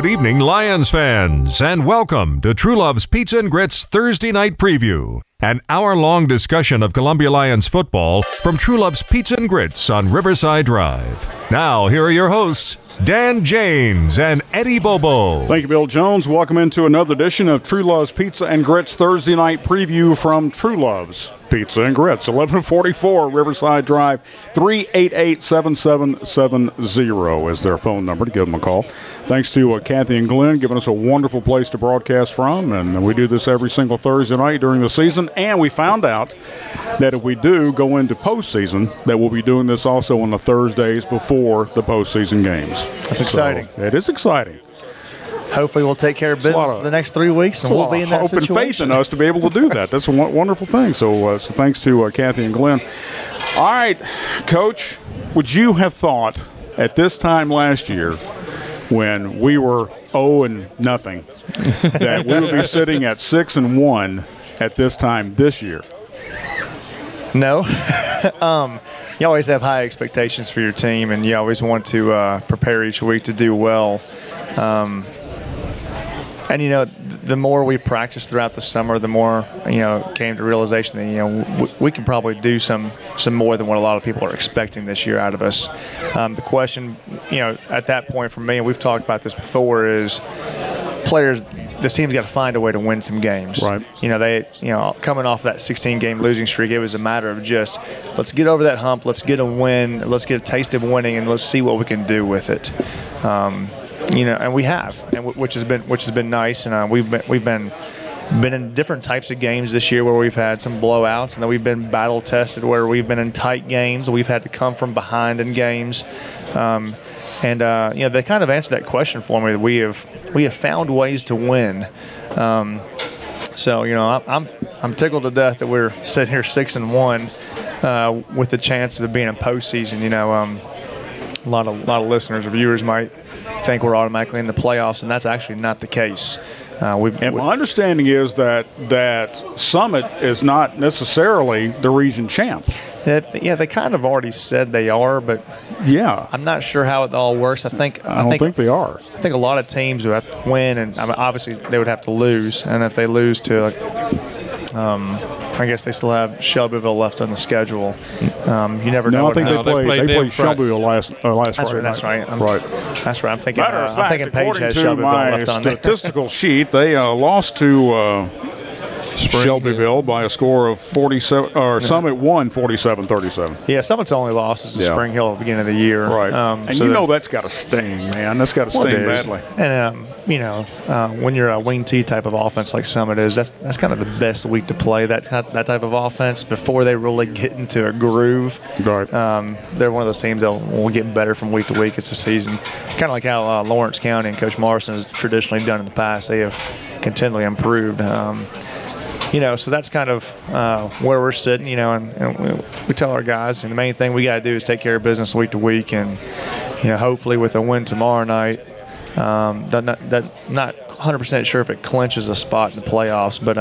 Good evening, Lions fans, and welcome to Truelove's Pizza and Grits Thursday Night Preview, an hour-long discussion of Columbia Lions football from Truelove's Pizza and Grits on Riverside Drive. Now, here are your hosts, Dan James and Eddie Bobo. Thank you, Bill Jones. Welcome into another edition of Truelove's Pizza and Grits Thursday Night Preview from Truelove's Pizza and Grits, 1144 Riverside Drive, 388-7770 is their phone number to give them a call. Thanks to Kathy and Glenn giving us a wonderful place to broadcast from, and we do this every single Thursday night during the season, and we found out that if we do go into postseason, that we'll be doing this also on the Thursdays before the postseason games. That's exciting. So, it is exciting. Hopefully we'll take care of business the next 3 weeks, and we'll be in that situation. Hope and faith in us to be able to do that. That's a wonderful thing. So thanks to Kathy and Glenn. All right, Coach, would you have thought at this time last year when we were 0-0 that we would be sitting at 6-1 at this time this year? No. You always have high expectations for your team, and you always want to prepare each week to do well. And, the more we practiced throughout the summer, the more, came to realization that, we can probably do some more than what a lot of people are expecting this year out of us. The question, at that point for me, and we've talked about this before, is players, this team's got to find a way to win some games. Right. Coming off that 16-game losing streak, it was a matter of just let's get over that hump, let's get a win, let's get a taste of winning, and let's see what we can do with it. And we have, which has been nice, and we've been in different types of games this year where we've had some blowouts, and then we've been battle tested where we've been in tight games. We've had to come from behind in games, and they kind of answered that question for me. That we have found ways to win. So I'm tickled to death that we're sitting here 6-1 with the chance of being in postseason. A lot of listeners or viewers might think we're automatically in the playoffs, and that's actually not the case. And my understanding is that Summit is not necessarily the region champ. They kind of already said they are, but I'm not sure how it all works. I don't think they are. I think a lot of teams would have to win, and obviously they would have to lose. And if they lose to, I guess they still have Shelbyville left on the schedule. You never know. I think they played Shelbyville last Friday. That's right. That's right. I'm thinking. Matter of fact, according to my statistical sheet, they lost to Shelbyville by a score of 47, or Summit won 47-37. Yeah, Summit's only loss is to Spring Hill at the beginning of the year. Right. And that's got to sting, man. That's got to sting badly. And, when you're a wing T type of offense like Summit is, that's kind of the best week to play that type of offense before they really get into a groove. Right. They're one of those teams that will get better from week to week. It's a season. Kind of like how Lawrence County and Coach Morrison has traditionally done in the past. They have continually improved. So that's kind of where we're sitting, and we tell our guys, and the main thing we got to do is take care of business week to week, and, hopefully with a win tomorrow night, not 100% sure if it clinches a spot in the playoffs, but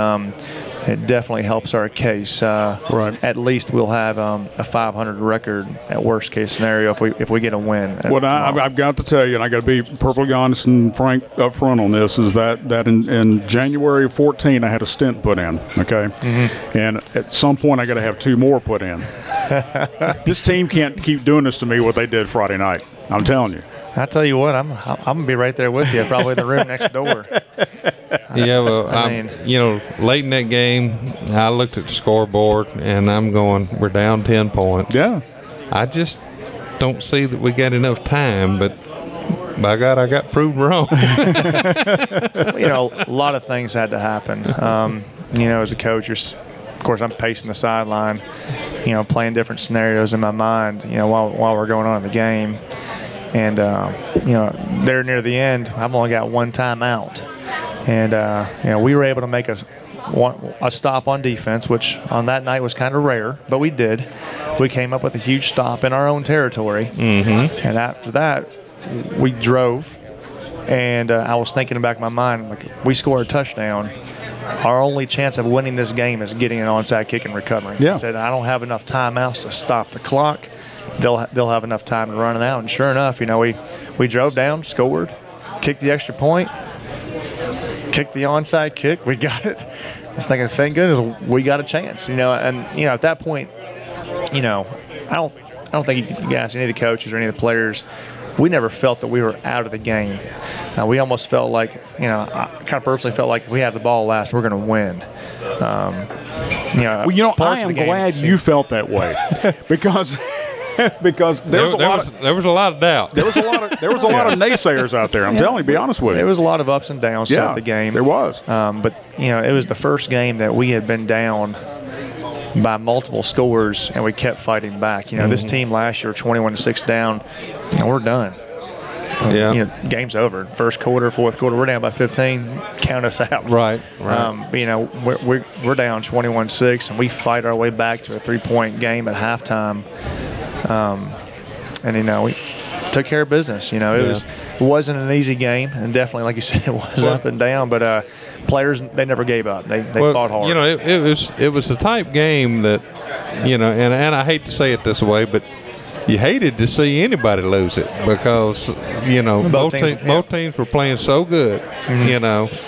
it definitely helps our case. Right. At least we'll have a 500 record at worst case scenario if we get a win. Well, I've got to tell you, and I got to be perfectly honest and frank up front on this, is that in January of 14 I had a stent put in. Okay, and at some point I got to have 2 more put in. This team can't keep doing this to me what they did Friday night. I'm telling you. I tell you what, I'm gonna be right there with you, probably in the room next door. Yeah, well, late in that game, I looked at the scoreboard and I'm going, we're down 10 points. Yeah, I just don't see that we got enough time, but by God, I got proved wrong. A lot of things had to happen. As a coach, of course, I'm pacing the sideline, playing different scenarios in my mind, while we're going on in the game. And, there near the end, I've only got 1 timeout. And, we were able to make a stop on defense, which on that night was kind of rare, but we did. We came up with a huge stop in our own territory. Mm-hmm. And after that, we drove. And I was thinking in the back of my mind, like, we score a touchdown, our only chance of winning this game is getting an onside kick and recovering. Yeah. I said, I don't have enough timeouts to stop the clock. They'll have enough time to run it out. And sure enough, we drove down, scored, kicked the extra point, kicked the onside kick. We got it. I was thinking, thank goodness we got a chance, and at that point, I don't think you guys, any of the coaches or any of the players, we never felt that we were out of the game. We almost felt like, I kind of personally felt like if we have the ball last, we're going to win. I am glad you felt that way because there was a lot of doubt. There was a lot of naysayers out there. I'm telling you, to be honest with you. There was a lot of ups and downs throughout the game. There was. But it was the first game that we had been down by multiple scores, and we kept fighting back. This team last year, 21-6 down, and we're done. Yeah. Game's over. First quarter, fourth quarter, we're down by 15. Count us out. Right. But, we're down 21-6, and we fight our way back to a 3-point game at halftime. And we took care of business. It wasn't an easy game, and definitely, like you said, it was up and down. But players, they never gave up. They fought hard. It was the type game that, and I hate to say it this way, but you hated to see anybody lose it because, both teams were playing so good,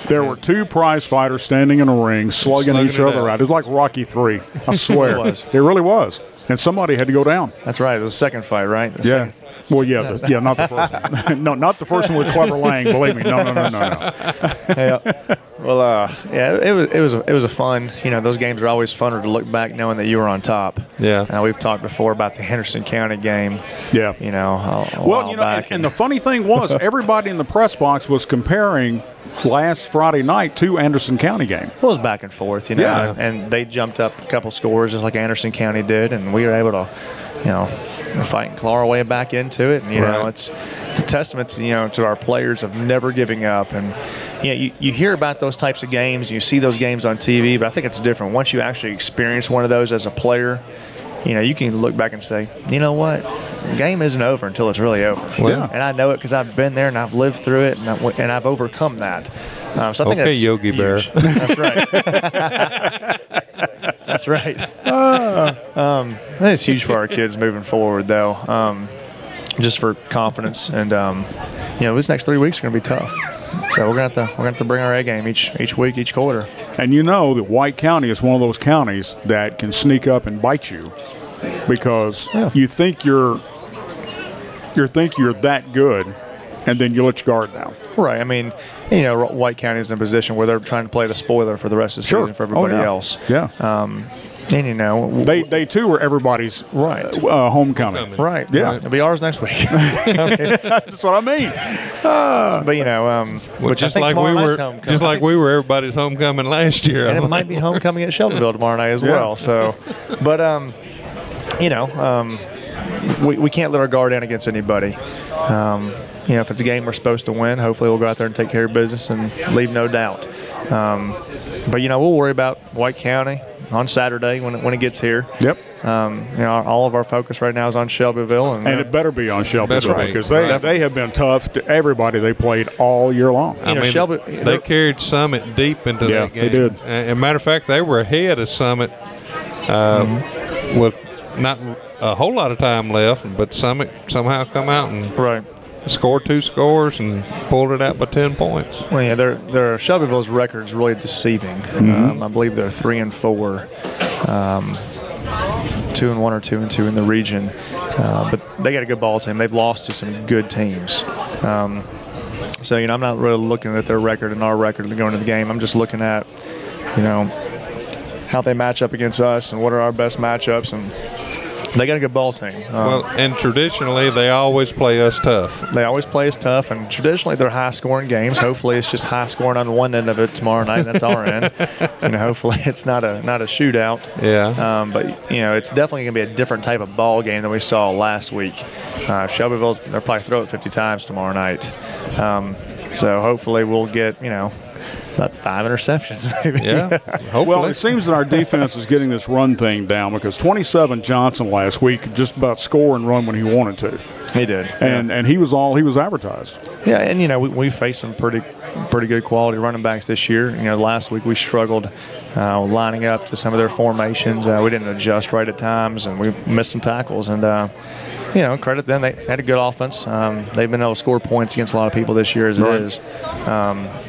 There were two prize fighters standing in a ring, slugging each other out. It was like Rocky III, I swear. It really was. And somebody had to go down. That's right. It was the second fight, right? Yeah. Well, not the first one. No, not the first one with Clever Lang. Believe me, no. Yeah. Well, it was a fun. Those games are always funner to look back knowing that you were on top. Yeah. We've talked before about the Henderson County game. Yeah. A while back. And the funny thing was, everybody in the press box was comparing last Friday night to Anderson County game. It was back and forth, Yeah. and they jumped up a couple scores just like Anderson County did, and we were able to, fight and claw our way back into it. And it's a testament to to our players of never giving up. And you hear about those types of games, you see those games on TV, but I think it's different once you actually experience one of those as a player. You can look back and say, you know what, the game isn't over until it's really over. Yeah. And I know it because I've been there and I've lived through it, and I've overcome that. So I think that's Yogi huge. Bear. That's right. That's right. I think it's huge for our kids moving forward, though, just for confidence. And this next 3 weeks are going to be tough. So we're gonna have to bring our A game each week, each quarter. And that White County is one of those counties that can sneak up and bite you because you think you're that good, and then you let your guard down. Right. I mean, White County is in a position where they're trying to play the spoiler for the rest of the season for everybody else. Yeah. And they too are everybody's homecoming. Right. Yeah. It'll be ours next week. That's what I mean. But just like we were everybody's homecoming last year. And it might be homecoming at Shelbyville tomorrow night as well. So, but we can't let our guard down against anybody. If it's a game we're supposed to win, hopefully we'll go out there and take care of business and leave no doubt. But we'll worry about White County on Saturday when it gets here. Yep. All of our focus right now is on Shelbyville, and it better be on Shelbyville because they have been tough to everybody they played all year long. They carried Summit deep into that game. They did. As a matter of fact, they were ahead of Summit with not a whole lot of time left, but Summit somehow come out and scored 2 scores and pulled it out by 10 points. Well, yeah, their Shelbyville's record is really deceiving. I believe they're 3-4, 2-1 or 2-2 in the region. But they got a good ball team. They've lost to some good teams. So I'm not really looking at their record and our record going into the game. I'm just looking at how they match up against us and what are our best matchups, and they got a good ball team. And traditionally, they always play us tough. They always play us tough, and traditionally, they're high-scoring games. Hopefully, it's just high-scoring on one end of it tomorrow night, and that's our end. Hopefully, it's not a shootout. Yeah. But it's definitely going to be a different type of ball game than we saw last week. Shelbyville, they'll probably throw it 50 times tomorrow night. So hopefully, we'll get about 5 interceptions, maybe. Yeah, hopefully. Well, it seems that our defense is getting this run thing down because 27 Johnson last week could just about score and run when he wanted to. He did. And he was all he was advertised. Yeah, and, you know, we faced some pretty good quality running backs this year. You know, last week we struggled lining up to some of their formations. We didn't adjust right at times, and we missed some tackles. And, you know, credit them. They had a good offense. They've been able to score points against a lot of people this year as it is.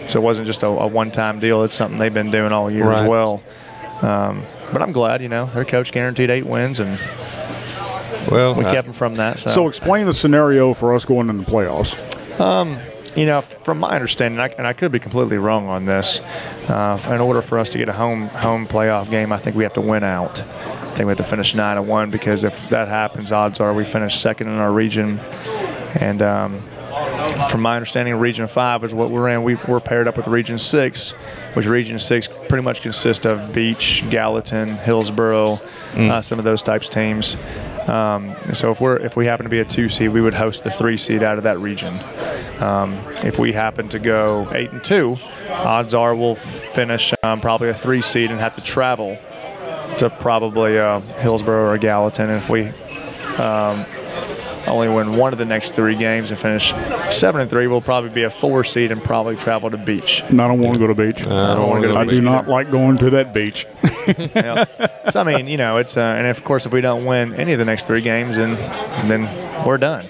So it wasn't just a one-time deal. It's something they've been doing all year as well. But I'm glad, you know, their coach guaranteed 8 wins, and we kept them from that. So explain the scenario for us going into the playoffs. You know, from my understanding, and I could be completely wrong on this, in order for us to get a home playoff game, I think we have to win out. I think we have to finish 9-1, because if that happens, odds are we finish second in our region. And from my understanding, Region 5 is what we're in. We're paired up with Region 6, which Region 6 pretty much consists of Beach, Gallatin, Hillsboro, some of those types of teams. So if we happen to be a 2 seed, we would host the 3 seed out of that region. If we happen to go 8-2, odds are we'll finish probably a 3 seed and have to travel to probably Hillsboro or Gallatin. And if we only win one of the next 3 games and finish 7-3, we'll probably be a 4 seed and probably travel to Beach. And I don't want to go to Beach. I do not like going to that beach. So I mean, you know, it's and of course if we don't win any of the next 3 games, then we're done.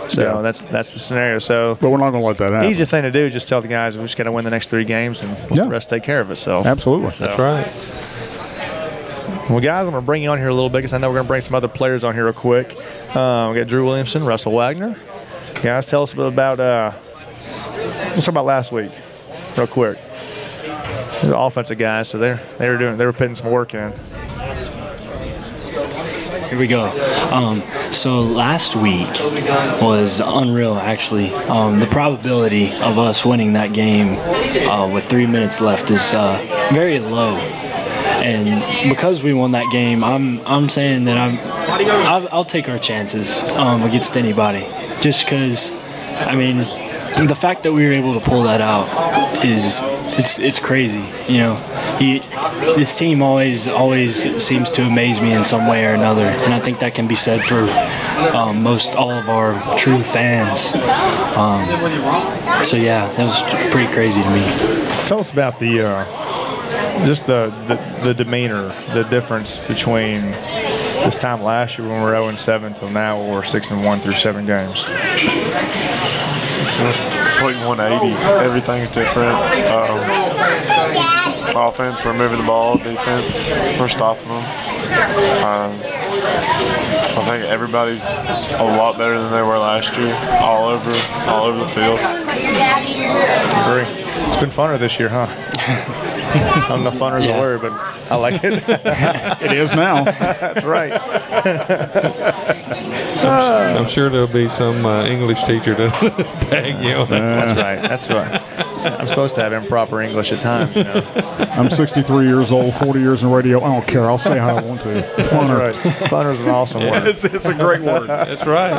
So that's the scenario. So, but we're not going to let that happen. Easiest thing to do is just tell the guys we just got to win the next 3 games and let the rest take care of itself. Absolutely, so. That's right. Well, guys, I'm going to bring you on here a little bit because I know we're going to bring some other players on here real quick. We got Drew Williamson, Russell Wagner. Guys, tell us a bit about let's talk about last week real quick. These are offensive guys, so they were putting some work in. Here we go. So last week was unreal, actually. The probability of us winning that game with 3 minutes left is very low. And because we won that game, I'm saying that I'll take our chances against anybody. Just because, I mean, the fact that we were able to pull that out it's crazy. You know, this team always seems to amaze me in some way or another, and I think that can be said for most all of our true fans. So yeah, that was pretty crazy to me. Tell us about just the demeanor, the difference between this time last year when we were 0-7 till now when we're 6-1 through 7 games. It's complete 180. Everything's different. Offense, we're moving the ball. Defense, we're stopping them. I think everybody's a lot better than they were last year, all over the field. I agree. It's been funner this year, huh? I don't know if funner is a word, but I like it. It is now. That's right. I'm sure there'll be some English teacher to tag you on that. That's right. That's right. I'm supposed to have improper English at times, you know. I'm 63 years old, 40 years in radio. I don't care. I'll say how I want to. Funner. That's right. Funner is an awesome word. It's a great word. That's right.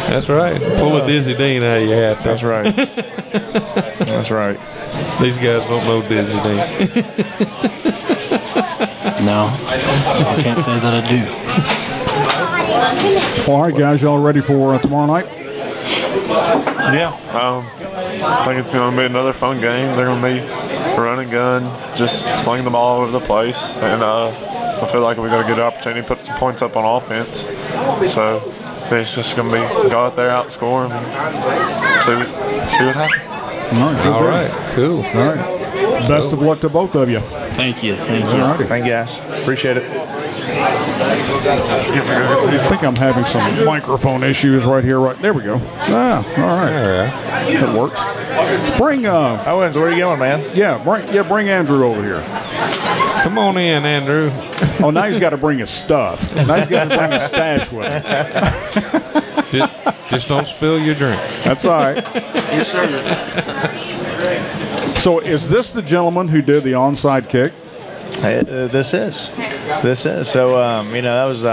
That's right. Pull a Dizzy Dean out of your hat. That's right. That's right. These guys don't know Dizzy Dean. No, I can't say that I do. Well, all right, guys, y'all ready for tomorrow night? Yeah. I think it's going to be another fun game. They're going to be run and gun, just slinging the ball all over the place. And I feel like we've got a good opportunity to put some points up on offense. So it's just going to be go out there, outscore them, and see what happens. All right, cool. All right. Best of luck to both of you. Thank you. Thank you. Thank you, guys. Appreciate it. I think I'm having some microphone issues right here. Right there we go. Ah, all right. That works. Bring Owens, where are you going, man? Bring Andrew over here. Come on in, Andrew. Oh, now he's got to bring his stuff. Now he's got to bring his stash with him. Just don't spill your drink. That's all right. Yes, sir. So is this the gentleman who did the onside kick? This is. So, you know, that was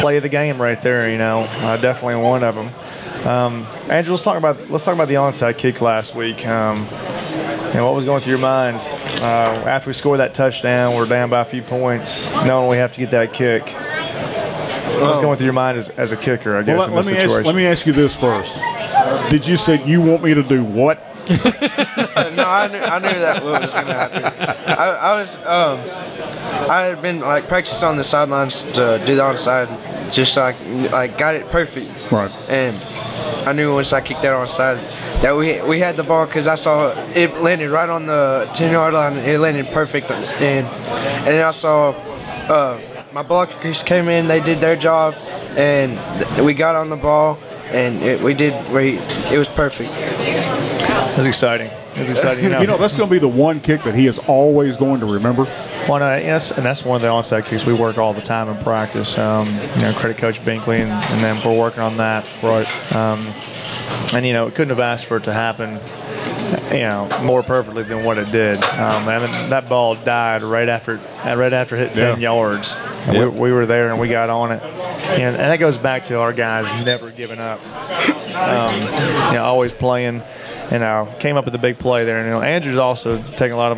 play of the game right there, you know, definitely one of them. Andrew, let's talk about the onside kick last week. And what was going through your mind after we scored that touchdown? We're down by a few points, knowing we have to get that kick. What's going through your mind as a kicker, I guess, Well, in this situation? let me ask you this first. Did you say you want me to do what? No, I knew that was going to happen. I had been like practicing on the sidelines to do the onside, just like got it perfect. Right. And I knew once I kicked that onside that we had the ball, because I saw it landed right on the 10-yard line. It landed perfect, and then I saw my blockers came in. They did their job, and we got on the ball, and it was perfect. It was exciting. It was exciting. You know, That's going to be the one kick that he is always going to remember. Well, yes, and that's one of the onside kicks we work all the time in practice. Credit Coach Binkley, and then we're working on that. Right. And couldn't have asked for it to happen, more perfectly than what it did. That ball died right after it hit 10 yards. And we were there and we got on it, and that goes back to our guys never giving up. Always playing. Came up with a big play there. And Andrew's also taking a lot of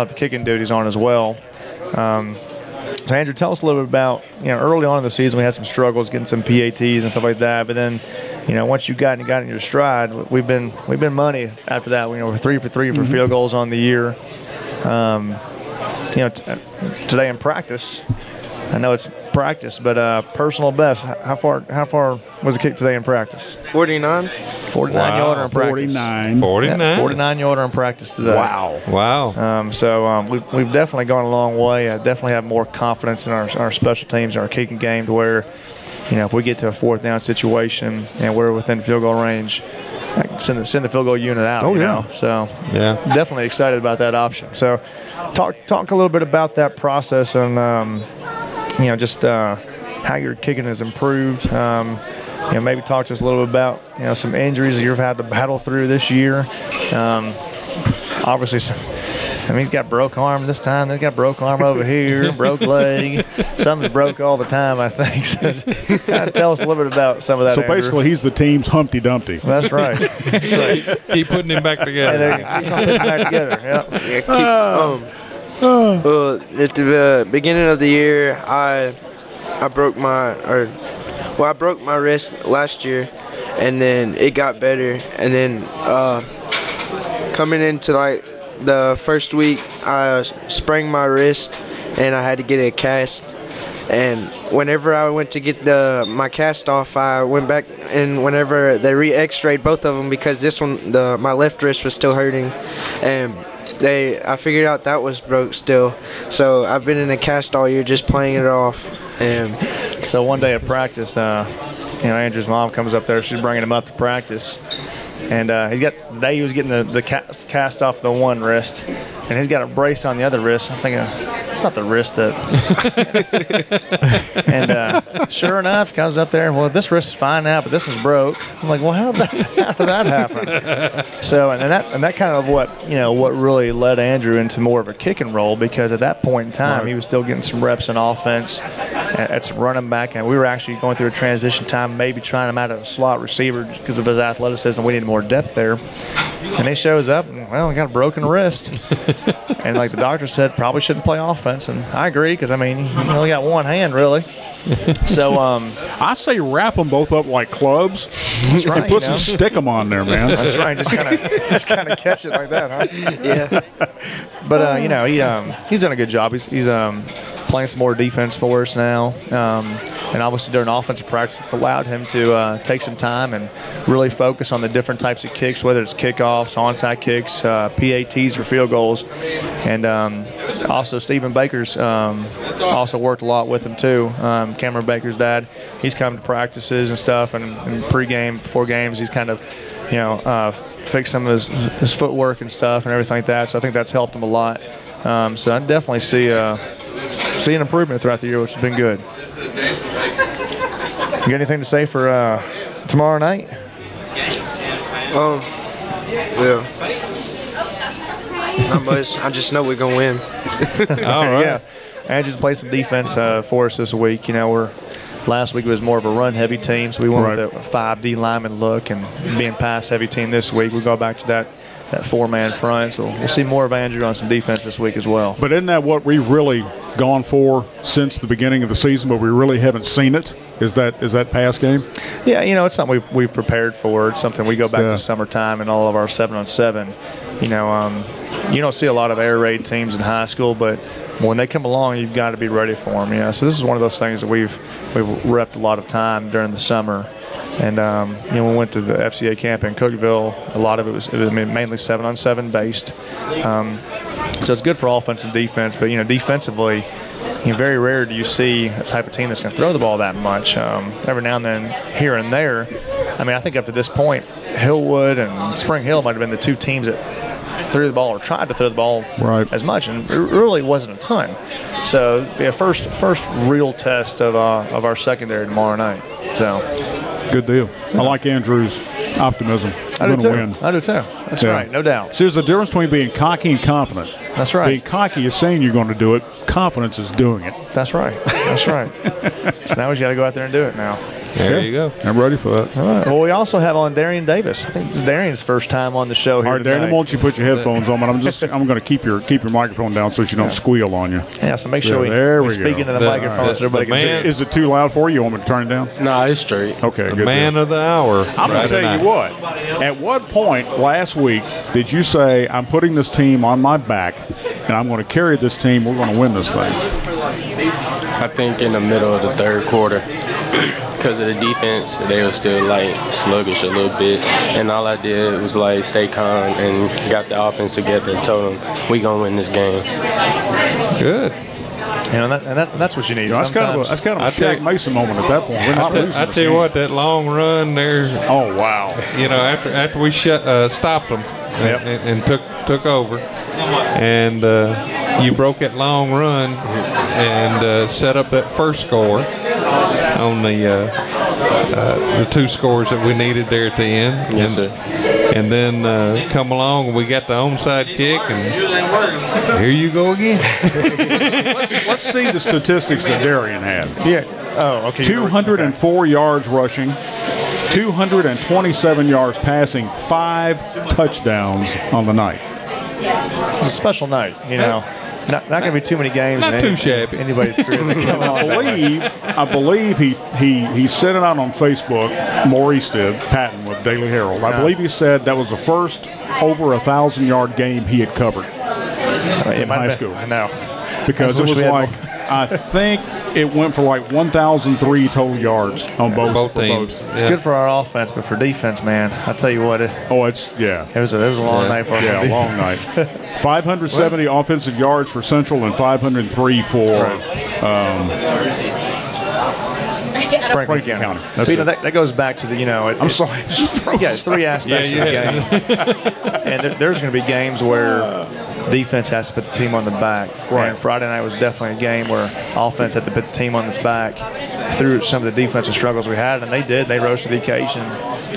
the kicking duties on as well. So Andrew, tell us a little bit about, early on in the season we had some struggles getting some PATs and stuff like that, but then, once you got in your stride, we've been money after that. We're 3 for 3 for field goals on the year. Today in practice, I know it's practice, but personal best, how far was the kick today in practice? 49. 49 yarder in practice. 49 yarder in practice today. Wow. We've definitely gone a long way. I definitely have more confidence in our special teams and our kicking game, to where, if we get to a 4th down situation and we're within field goal range, I can send the field goal unit out. So definitely excited about that option. So talk a little bit about that process and how your kicking has improved. Maybe talk to us a little bit about some injuries that you've had to battle through this year. Obviously, he's got broke arm this time. He's got broke arm over here, broke leg. Something's broke all the time, I think. So kind of tell us a little bit about some of that. So Andrew. basically, he's the team's Humpty Dumpty. That's right. Keep putting him back together. Keep putting him back together. Yep. Well, at the beginning of the year, I broke my wrist last year, and then it got better. And then coming into the first week, I sprained my wrist, and I had to get a cast. And whenever I went to get my cast off, I went back, and whenever they re-x-rayed both of them, because this one, my left wrist was still hurting, and I figured out that was broke still. So I've been in a cast all year, just playing it off. And so one day at practice, Andrew's mom comes up there. She's bringing him up to practice, and he was getting the cast off the one wrist, and he's got a brace on the other wrist. I'm thinking, it's not the wrist that. And sure enough, he comes up there. Well, this wrist is fine now, but this one's broke. I'm like, well, how did that happen? So, and that kind of what really led Andrew into more of a kicking role, because at that point in time, he was still getting some reps in offense at some running back, and we were actually going through a transition time, maybe trying him out as a slot receiver because of his athleticism. We needed more depth there. And he shows up, and, he got a broken wrist. And like the doctor said, probably shouldn't play offense. And I agree, because, he only got one hand, really. So I say wrap them both up like clubs. That's right, and put some stick 'em on there, man. That's right. Just kind of catch it like that, huh? yeah. But, he's done a good job. He's playing some more defense for us now. And obviously during offensive practice, it's allowed him to take some time and really focus on the different types of kicks, whether it's kickoffs, onside kicks, PATs, or field goals. And also Stephen Baker's also worked a lot with him too. Cameron Baker's dad, he's come to practices and stuff, and pregame, before games, he's kind of, fixed some of his footwork and stuff and everything like that. So I think that's helped him a lot. So I definitely see an improvement throughout the year, which has been good. You got anything to say for tomorrow night? Yeah. Not much. I just know we're gonna win. All right. Yeah. Andrew's played some defense for us this week. Last week was more of a run-heavy team, so we went with a 5D lineman look, and being pass-heavy team this week. We'll go back to that that four-man front. So we'll see more of Andrew on some defense this week as well. But isn't that what we really gone for since the beginning of the season, but we really haven't seen it? Is that pass game? Yeah, it's something we've prepared for. It's something we go back to summertime and all of our 7-on-7. You don't see a lot of air raid teams in high school, but when they come along, you've got to be ready for them. So this is one of those things that we've repped a lot of time during the summer. And we went to the FCA camp in Cookeville. A lot of it was mainly 7-on-7 based. So it's good for offense and defense. But defensively, very rare do you see a type of team that's going to throw the ball that much. Every now and then, here and there. I think up to this point, Hillwood and Spring Hill might have been the two teams that threw the ball or tried to throw the ball as much, and it really wasn't a ton. So first real test of our secondary tomorrow night. So good deal. I like Andrew's optimism. I do too. Win. I do too. That's right, no doubt. So there's a difference between being cocky and confident. That's right. Being cocky is saying you're going to do it. Confidence is doing it. That's right. That's right. So now we got to go out there and do it now. There you go. I'm ready for that. All right. Well, we also have on Darian Davis. I think it's Darian's first time on the show here. All right, Darian, why don't you put your headphones on? But I'm going to keep your microphone down so she don't squeal on you. Yeah. So make sure we speak into the microphone so everybody can see it. Is it too loud for you? You want me to turn it down? No, it's straight. Okay. The good man deal. of the hour. I'm going to tell you what. At what point last week did you say I'm putting this team on my back and I'm going to carry this team? We're going to win this thing. I think in the middle of the third quarter. Because of the defense, they were still sluggish a little bit, and all I did was stay calm and got the offense together and told them we gonna win this game. Good. That's what you need. That's kind of a Shaq Mason moment at that point. We're not losing I tell you what, that long run there. Oh wow! After we stopped them and took over, and you broke that long run and set up that first score on the two scores that we needed there at the end. Yes, sir. And then come along and we got the onside kick, and here you go again. let's see the statistics that Darian had. Yeah. Oh, okay. 204 yards rushing, 227 yards passing, 5 touchdowns on the night. It's a special night, Not going to be too many games. Not too shabby. Anybody's career. I believe he sent it out on Facebook. Maurice did, Patton with Daily Herald. I believe he said that was the first over 1,000-yard game he had covered in high school. I know. Because it was I think it went for 1,003 total yards on both teams. It's good for our offense, but for defense, man, I tell you what. It was a long night for us. Yeah, a long night. 570 offensive yards for Central and 503 for Franklin County. That goes back to the I'm sorry. It's 3 aspects of the game, and there's going to be games where defense has to put the team on the back. Right. And Friday night was definitely a game where offense had to put the team on its back through some of the defensive struggles we had, and they did. They rose to the occasion.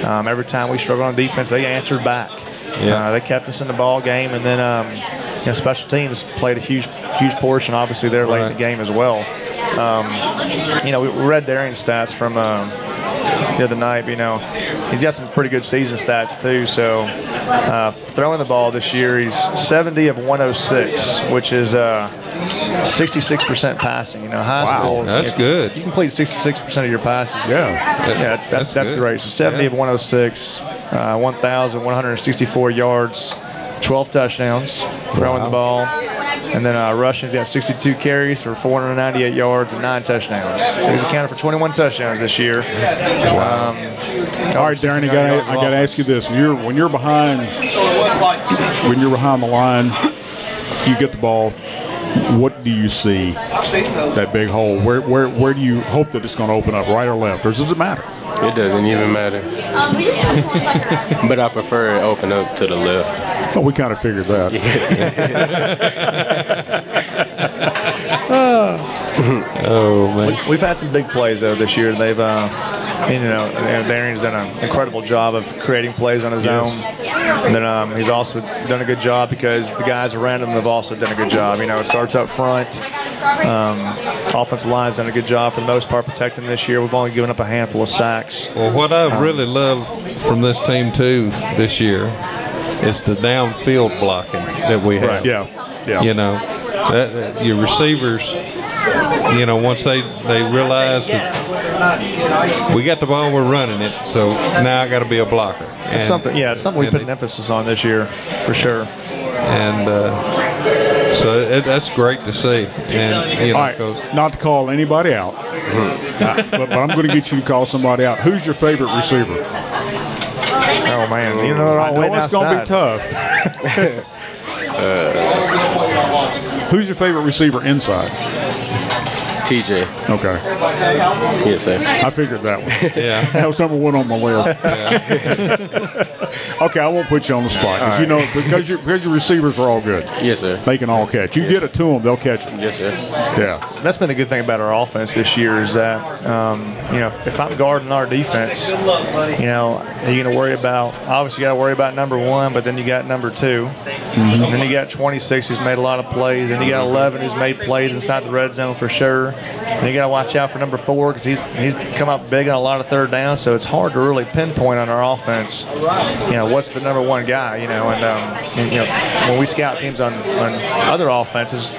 Every time we struggled on defense, they answered back. Yeah. They kept us in the ball game, and then special teams played a huge portion. Obviously, they're late in the game as well. We read Darian's stats from the other night. He's got some pretty good season stats too. So throwing the ball this year, he's 70 of 106, which is 66% passing. High school. That's good. You complete 66% of your passes. That's great. So 70 of 106, 1,164 yards, 12 touchdowns throwing the ball. And then rushing, he's got 62 carries for 498 yards and 9 touchdowns. So he's accounted for 21 touchdowns this year. Wow. All right, Darren, I got to ask you this: when you're behind the line, you get the ball. What do you see? That big hole. Where do you hope that it's going to open up, right or left, or does it matter? It doesn't even matter. But I prefer it open up to the left. Well, we kind of figured that. Oh man, we've had some big plays though this year. They've, Darian's done an incredible job of creating plays on his own, and then he's also done a good job because the guys around him have also done a good job. It starts up front. Offensive line's done a good job for the most part protecting this year. We've only given up a handful of sacks. Well, what I really love from this team too this year It's the downfield blocking that we have. Right. Yeah. You know, that your receivers, you know, once they realize that we got the ball, we're running it, so now I got to be a blocker. It's something we put an emphasis on this year, for sure. And so that's great to see. And you know, all right, not to call anybody out, but I'm going to get you to call somebody out. Who's your favorite receiver? Oh man, you know, I know it's going to be tough. Who's your favorite receiver inside? TJ. Okay. Yes, sir. I figured that one. Yeah. That was number 1 on my list. Okay, I won't put you on the spot because you know because your receivers are all good. Yes, sir. They can all catch. You get it to them, they'll catch them. Yes, sir. Yeah. That's been a good thing about our offense this year is that, you know, if I'm guarding our defense, you know, you're going to worry about, obviously you got to worry about number 1, but then you got number 2. And then you got 26 who's made a lot of plays. And you got 11 who's made plays inside the red zone for sure. And you got to watch out for number 4 because he's come up big on a lot of third downs. So it's hard to really pinpoint on our offense, you know, what's the number 1 guy, you know. And you know, when we scout teams on other offenses,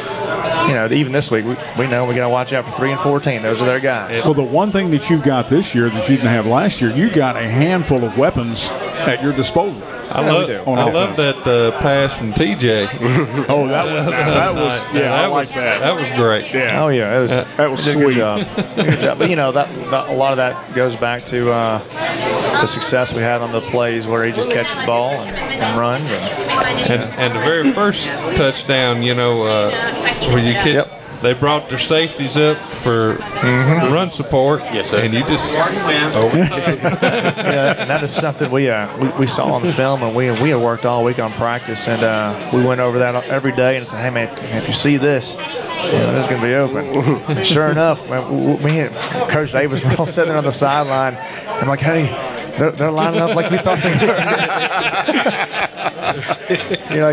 you know, even this week, we know we got to watch out for 3 and 14. Those are their guys. Well, the one thing that you've got this year that you didn't have last year, you got a handful of weapons at your disposal. I love that pass from TJ. Oh, that was I like that. That was great. Yeah. Oh yeah, that was sweet. Good job. Good job. But you know, that a lot of that goes back to the success we had on the plays where he just catches the ball and runs. And the very first touchdown, you know, where you kid. Yep. They brought their safeties up for run support. Yes, sir. And you just Yeah, and that is something we saw on the film, and we had worked all week on practice, and we went over that every day and said, hey man, if you see this, you know, this is going to be open. And sure enough, man, me and Coach Davis were all sitting there on the sideline. I'm like, hey, they're lining up like we thought they were. You know,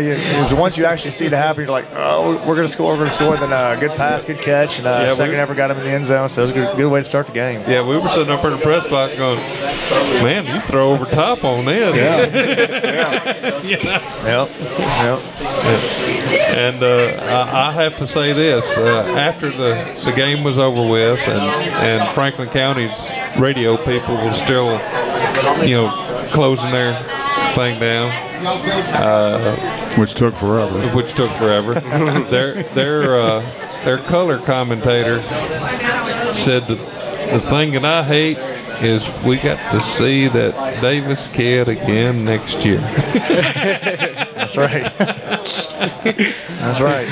once you actually see it happen, you're like, oh, we're going to score. Then good pass, good catch, and second ever got him in the end zone. So it was a good way to start the game. Yeah, we were sitting up in the press box going, man, you throw over top on this. Yeah. You know? Yep. And I have to say this, after the game was over with and Franklin County's radio people were still, you know, closing their thing down. Which took forever. Their color commentator said the thing that I hate is we got to see that Davis kid again next year. That's right. That's right.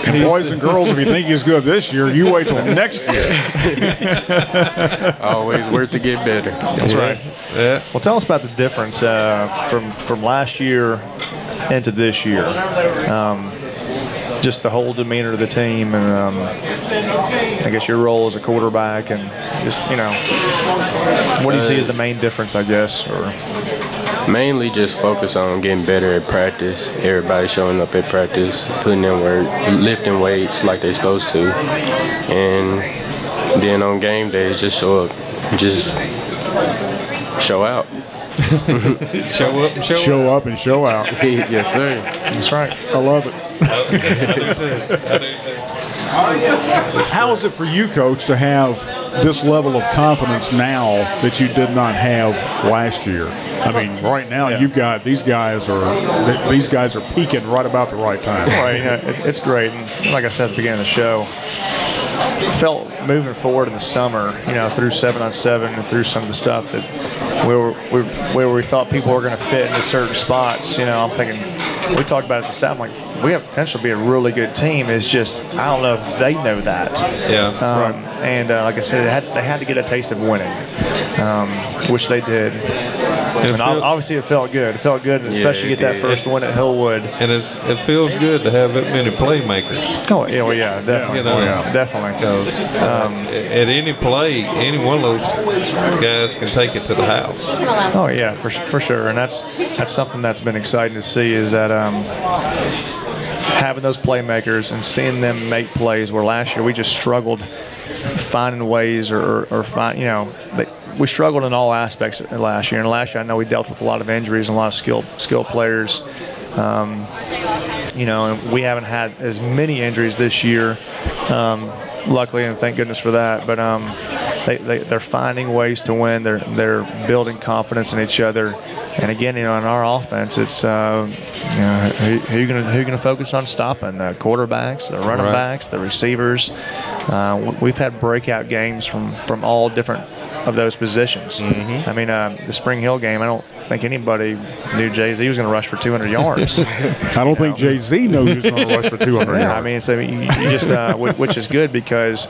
And boys and girls, if you think he's good this year, you wait till next year. Always worth to get better. That's right. Yeah. Well, tell us about the difference from last year into this year. Just the whole demeanor of the team, and I guess your role as a quarterback, and just, you know, what do you see as the main difference, I guess? Or Mainly just focus on getting better at practice. Everybody showing up at practice, putting in work, lifting weights like they're supposed to, and then on game days just show up, just show out. Show up and Show up and show out. Yes, sir. that's right. I love it. I do too. How is it for you, Coach, to have this level of confidence now that you did not have last year? I mean, right now you've got these guys are peaking right about the right time. Right, you know, it's great. And like I said at the beginning of the show, felt moving forward in the summer, you know, through 7-on-7 and through some of the stuff that where we thought people were going to fit into certain spots. You know, I'm thinking, we talked about it as a staff, I'm like, we have potential to be a really good team. It's just, I don't know if they know that. Yeah. And like I said, they had to get a taste of winning, which they did. And obviously it felt good. It felt good, especially get that first win at Hillwood. And it feels good to have that many playmakers. Oh, yeah, definitely. You know, definitely. Because at any play, any one of those guys can take it to the house. Oh yeah, for sure. And that's something that's been exciting to see, is that having those playmakers and seeing them make plays where last year we just struggled finding ways or find, you know, we struggled in all aspects last year. And last year, I know we dealt with a lot of injuries and a lot of skilled players. You know, and we haven't had as many injuries this year, luckily, and thank goodness for that. But they're finding ways to win. They're building confidence in each other. And again, you know, in our offense, it's you know, who you gonna focus on stopping? The quarterbacks, the running backs, the receivers. We've had breakout games from all different of those positions. I mean, the Spring Hill game, I don't think anybody knew Jay-Z was going to rush for 200 yards. I don't think Jay-Z knows he was going to rush for 200 yards. I mean, so you just which is good because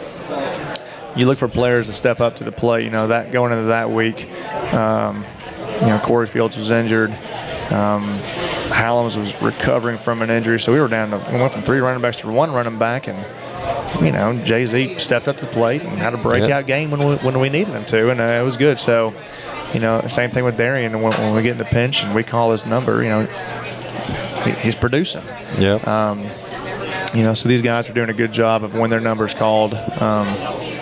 you look for players to step up to the plate. You know, that going into that week, you know, Corey Fields was injured. Hallams was recovering from an injury, so we went from 3 running backs to 1 running back, and you know, Jay-Z stepped up to the plate and had a breakout game when we needed him to, and it was good. So, you know, same thing with Darian. When we get in the pinch and we call his number, you know, he's producing. Yeah. You know, so these guys are doing a good job of when their number's called,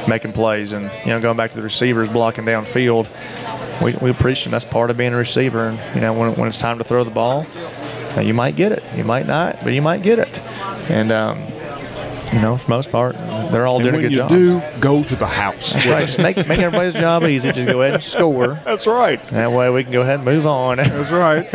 making plays, and you know, going back to the receivers blocking downfield. We preach them. That's part of being a receiver. And you know, when it's time to throw the ball, you might get it, you might not, but you might get it. And you know, for the most part, they're all doing a good job. When you do, go to the house. That's right. Just make everybody's job easy. Just go ahead and score. That's right. That way we can go ahead and move on. That's right.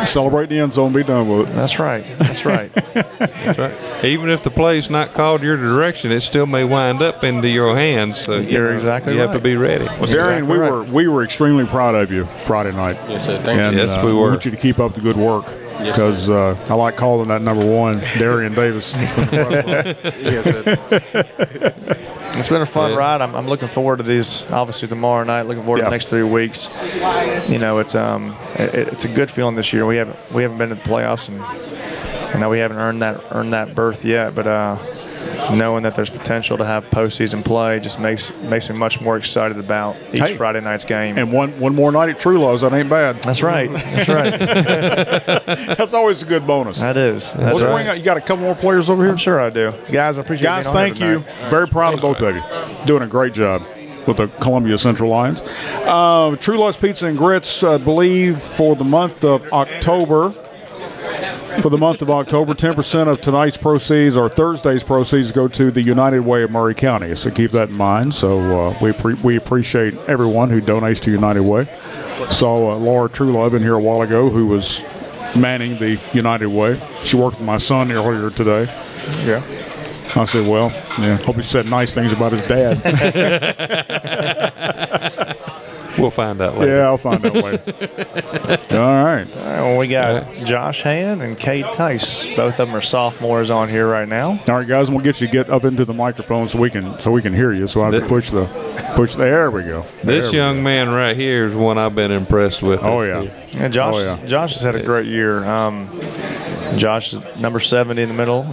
Celebrate the end zone, be done with it. That's right. That's right. That's right. Even if the play's not called your direction, it still may wind up into your hands. So You're exactly right. You have to be ready. Darian, we were extremely proud of you Friday night. Yes, sir. Thank you. And Yes, we we were. want you to keep up the good work. Yes, Because I like calling that number 1, Darian Davis. Yes, sir. It's been a fun ride. I'm looking forward to these. Obviously tomorrow night. Looking forward to the next 3 weeks. You know, it's a good feeling this year. We haven't been to the playoffs, and I know we haven't earned that berth yet. But knowing that there's potential to have postseason play just makes me much more excited about each Friday night's game. And one more night at Truelove's, that ain't bad. That's right. That's right. That's always a good bonus. That is. Let's bring out. You got a couple more players over here? I'm sure I do. Guys, I appreciate Guys, being on thank here you. tonight. Very proud of both of you. Doing a great job with the Columbia Central Lions. Truelove's Pizza and Grits, I believe, for the month of October. 10% of tonight's proceeds or Thursday's proceeds go to the United Way of Murray County. So keep that in mind. So we appreciate everyone who donates to United Way. Saw Laura Truelove in here a while ago, who was manning the United Way. She worked with my son earlier today. Yeah. I said, well, yeah, hope he said nice things about his dad. We'll find out later. Yeah, I'll find out later. All right. Well, we got Josh Hand and Cade Tice. Both of them are sophomores on here right now. All right, guys, we'll get you up into the microphone so we can hear you. So I have to push. There we go. This young man right here is one I've been impressed with. Oh yeah. And Josh has had a great year. Josh is number 70 in the middle.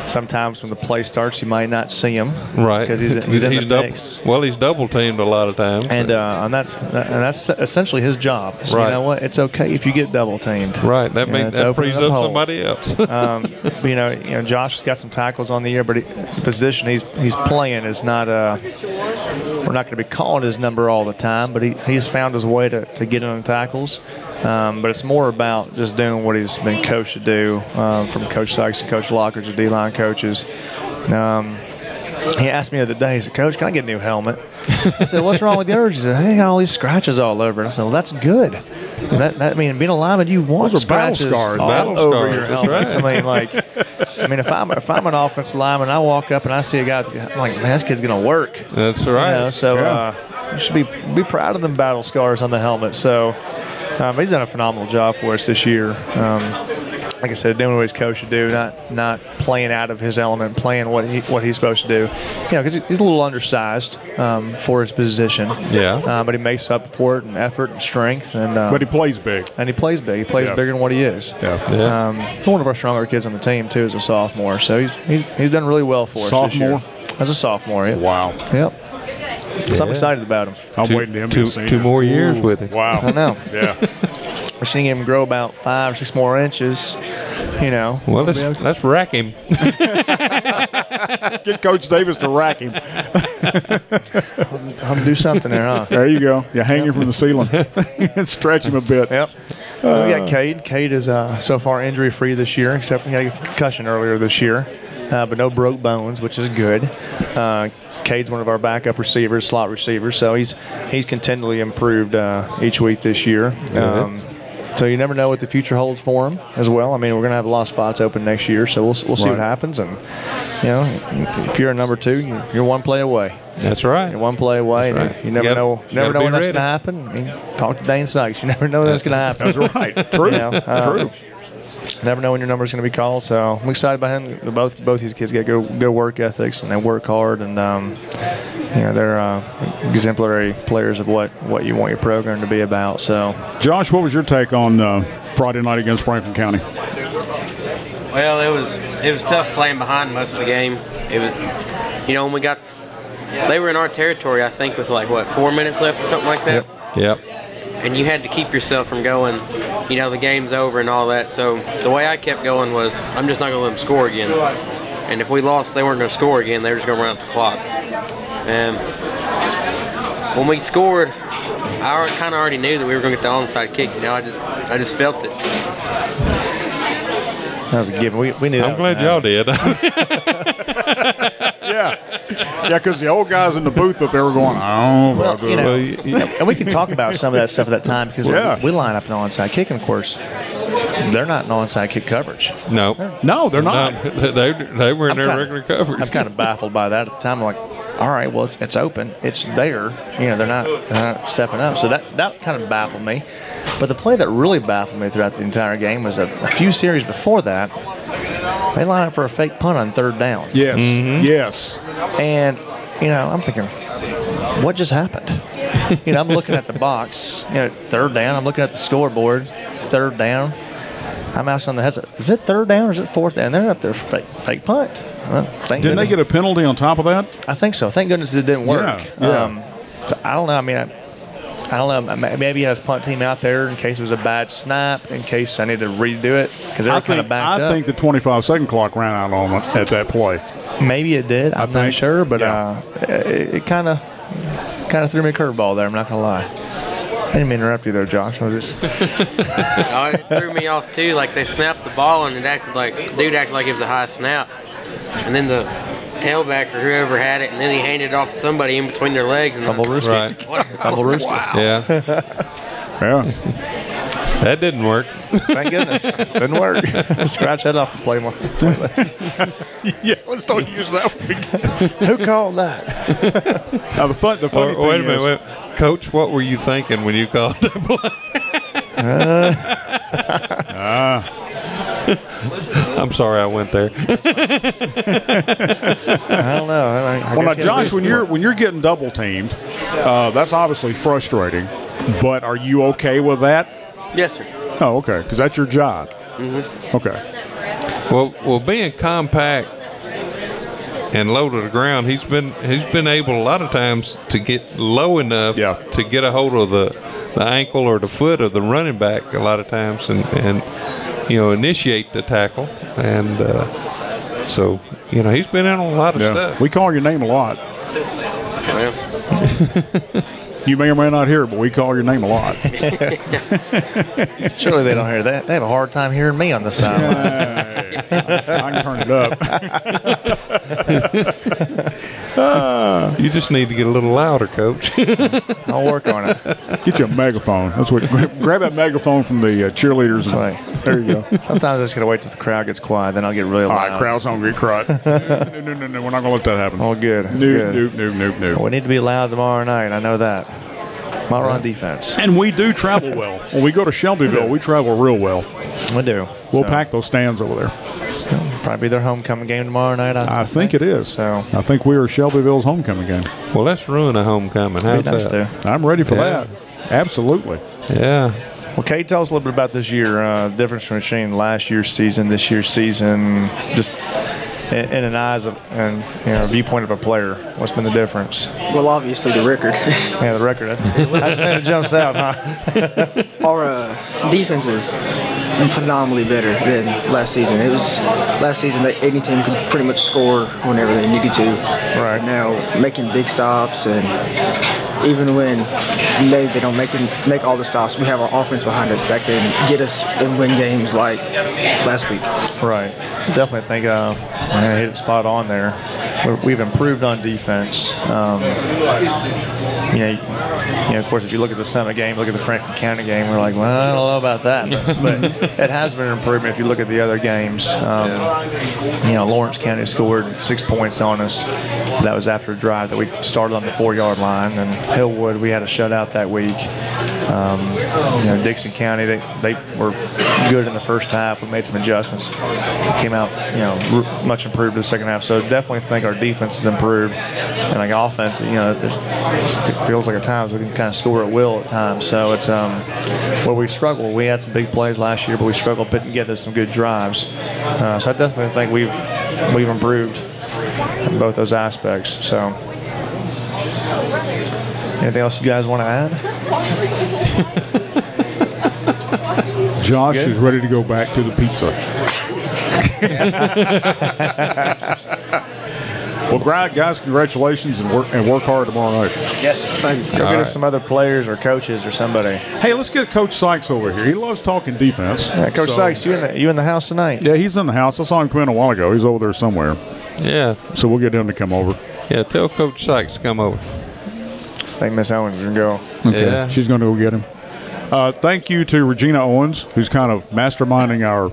Sometimes when the play starts, you might not see him, Right. Because he's in the mix. Well, he's double teamed a lot of times. And that's essentially his job. So Right. You know what? It's okay if you get double teamed. Right. That frees up holes. somebody else. But, you know, Josh has got some tackles on the year, but the position he's playing is not. We're not going to be calling his number all the time, but he's found his way to get in on tackles. But it's more about just doing what he's been coached to do from Coach Sykes and Coach Lockers, the D-line coaches. He asked me the other day, he said, Coach, can I get a new helmet? I said, what's wrong with yours? He said, hey, I got all these scratches all over it. I said, well, that's good. That I mean, being a lineman, you want Those are battle scratches scars. all Battle over scars, your that's helmets. right. I mean, if I'm an offensive lineman, I walk up and I see a guy, I'm like, man, this kid's gonna work. That's right. You know, so you should be proud of them battle scars on the helmet. So he's done a phenomenal job for us this year. Like I said, doing what he's coached to do, not playing out of his element, playing what he's supposed to do. You know, because he's a little undersized for his position. Yeah. But he makes up for it in effort and strength. But he plays big. And he plays big. He plays bigger than what he is. Yeah. One of our stronger kids on the team too is a sophomore, so he's done really well for us this year. As a sophomore. Yep. Wow. Yep. So I'm excited about him. I'm waiting to him to see two more years with him. Wow. I know. Yeah. We're seeing him grow about 5 or 6 more inches. You know. Well, let's rack him. Get Coach Davis to rack him. I'll do something there, huh? There you go. You hang him from the ceiling and stretch him a bit. Yep. We got Cade. Cade is so far injury-free this year, except he had a concussion earlier this year, but no broke bones, which is good. Cade's one of our backup receivers, slot receivers, so he's continually improved each week this year. So you never know what the future holds for him as well. I mean, we're going to have a lot of spots open next year, so we'll see what happens. And, you know, if you're a number 2, you're one play away. That's right. You're one play away. That's and right. You never know when that's going to happen. I mean, talk to Dane Sykes. You never know when that's going to happen. That's right. True. You know, True. Never know when your number's going to be called. So I'm excited about him. Both these kids got good work ethics, and they work hard, and you know, they're exemplary players of what you want your program to be about. So, Josh, what was your take on Friday night against Franklin County? Well, it was tough playing behind most of the game. It was, you know, when they were in our territory, I think, with like 4 minutes left or something like that. Yep. And you had to keep yourself from going, you know, the game's over and all that. So the way I kept going was, I'm just not going to let them score again. And if we lost, they weren't going to score again. They were just going to run out the clock. And when we scored, I kind of already knew that we were going to get the onside kick. You know, I just felt it. That was a given. We knew that. I'm glad y'all did. Yeah, because the old guys in the booth up there were going, well, you know, and we can talk about some of that stuff at that time because we line up an onside kick, and of course, they're not an onside kick coverage. No, they're not. They were in their regular coverage. I'm kind of baffled by that at the time. I'm like, all right, well, it's open, it's there. You know, they're not stepping up. So that kind of baffled me. But the play that really baffled me throughout the entire game was a few series before that. They line up for a fake punt on 3rd down. Yes, yes. And, you know, I'm thinking, what just happened? You know, I'm looking at the box, you know, 3rd down. I'm looking at the scoreboard, 3rd down. I'm asking the heads, is it 3rd down or is it 4th down? They're up there fake punt. Well, Didn't they get a penalty on top of that? I think so. Thank goodness it didn't work. Yeah. So I don't know. I mean, I don't know. Maybe he has punt team out there in case it was a bad snap, in case I need to redo it because they're kind of backed up. I think the 25-second clock ran out on it at that play. Maybe it did. I'm not sure, but it kind of threw me a curveball there. I'm not gonna lie. I didn't mean to interrupt you there, Josh. I was just. It threw me off too. Like they snapped the ball and dude acted like it was a high snap, and then the tailback or whoever had it, and then he handed it off to somebody in between their legs. And Fumble rooster. Right. Fumble rooster. Wow. Yeah. That didn't work. Thank goodness. Didn't work. Scratch that off the playlist. Yeah, let's don't use that one. Who called that? Now, the funny thing wait a minute. Wait. Coach, what were you thinking when you called the play? I'm sorry I went there. I don't know. Well, now, Josh, when you're getting double teamed, that's obviously frustrating. But are you okay with that? Yes, sir. Oh, okay, because that's your job. Mm-hmm. Okay. Well, being compact and low to the ground, he's been able a lot of times to get low enough to get a hold of the ankle or the foot of the running back a lot of times and you know, initiate the tackle. And so, you know, he's been in on a lot of stuff. We call your name a lot. You may or may not hear it, but we call your name a lot. Surely they don't hear that. They have a hard time hearing me on the sideline. I can turn it up. You just need to get a little louder, Coach. I'll work on it. Get you a megaphone. That's what. Grab that megaphone from the cheerleaders. That's right. There you go. Sometimes I just got to wait till the crowd gets quiet, then I'll get really loud. All right, crowd's don't get quiet. No, we're not going to let that happen. Oh, good. Nope. We need to be loud tomorrow night. I know that. While we're on defense. And we do travel well. When we go to Shelbyville, we travel real well. We do. We'll pack those stands over there. Probably their homecoming game tomorrow night. I think it is. So I think we are Shelbyville's homecoming game. Well, let's ruin a homecoming. How's that? I'm ready for that. Absolutely. Yeah. Well, Kate, tell us a little bit about this year. Difference between last year's season, this year's season. Just in an eyes of and viewpoint of a player? What's been the difference? Well, obviously the record. Yeah, the record. That jumps out, huh? Our defense is phenomenally better than last season. It was last season that any team could pretty much score whenever they needed to. Right. Now making big stops, and even when maybe they don't make all the stops, we have our offense behind us that can get us and win games like last week. Right. Definitely think I hit it spot on there. We've improved on defense. Of course, if you look at the Summit game, look at the Franklin County game, we're like, well, I don't know about that. But it has been an improvement if you look at the other games. Lawrence County scored 6 points on us. That was after a drive that we started on the 4-yard line. And Hillwood, we had a shutout that week. Dixon County, they were good in the first half. We made some adjustments. Came out, much improved in the second half. So definitely think our defense has improved. And like offense, it feels like at times we can kind of score at will at times. So it's where we struggle. We had some big plays last year, but we struggled putting together some good drives. So I definitely think we've improved in both those aspects. So anything else you guys want to add? Josh is ready to go back to the pizza. Well, guys, congratulations and work hard tomorrow night. Yes, thank you. Go get us some other players or coaches or somebody. Hey, let's get Coach Sykes over here. He loves talking defense. Yeah, Coach Sykes, you in the house tonight? Yeah, he's in the house. I saw him come in a while ago. He's over there somewhere. Yeah. So we'll get him to come over. Yeah, tell Coach Sykes to come over. I think Miss Owens is going to go. Okay, yeah. She's going to go get him. Thank you to Regina Owens, who's kind of masterminding our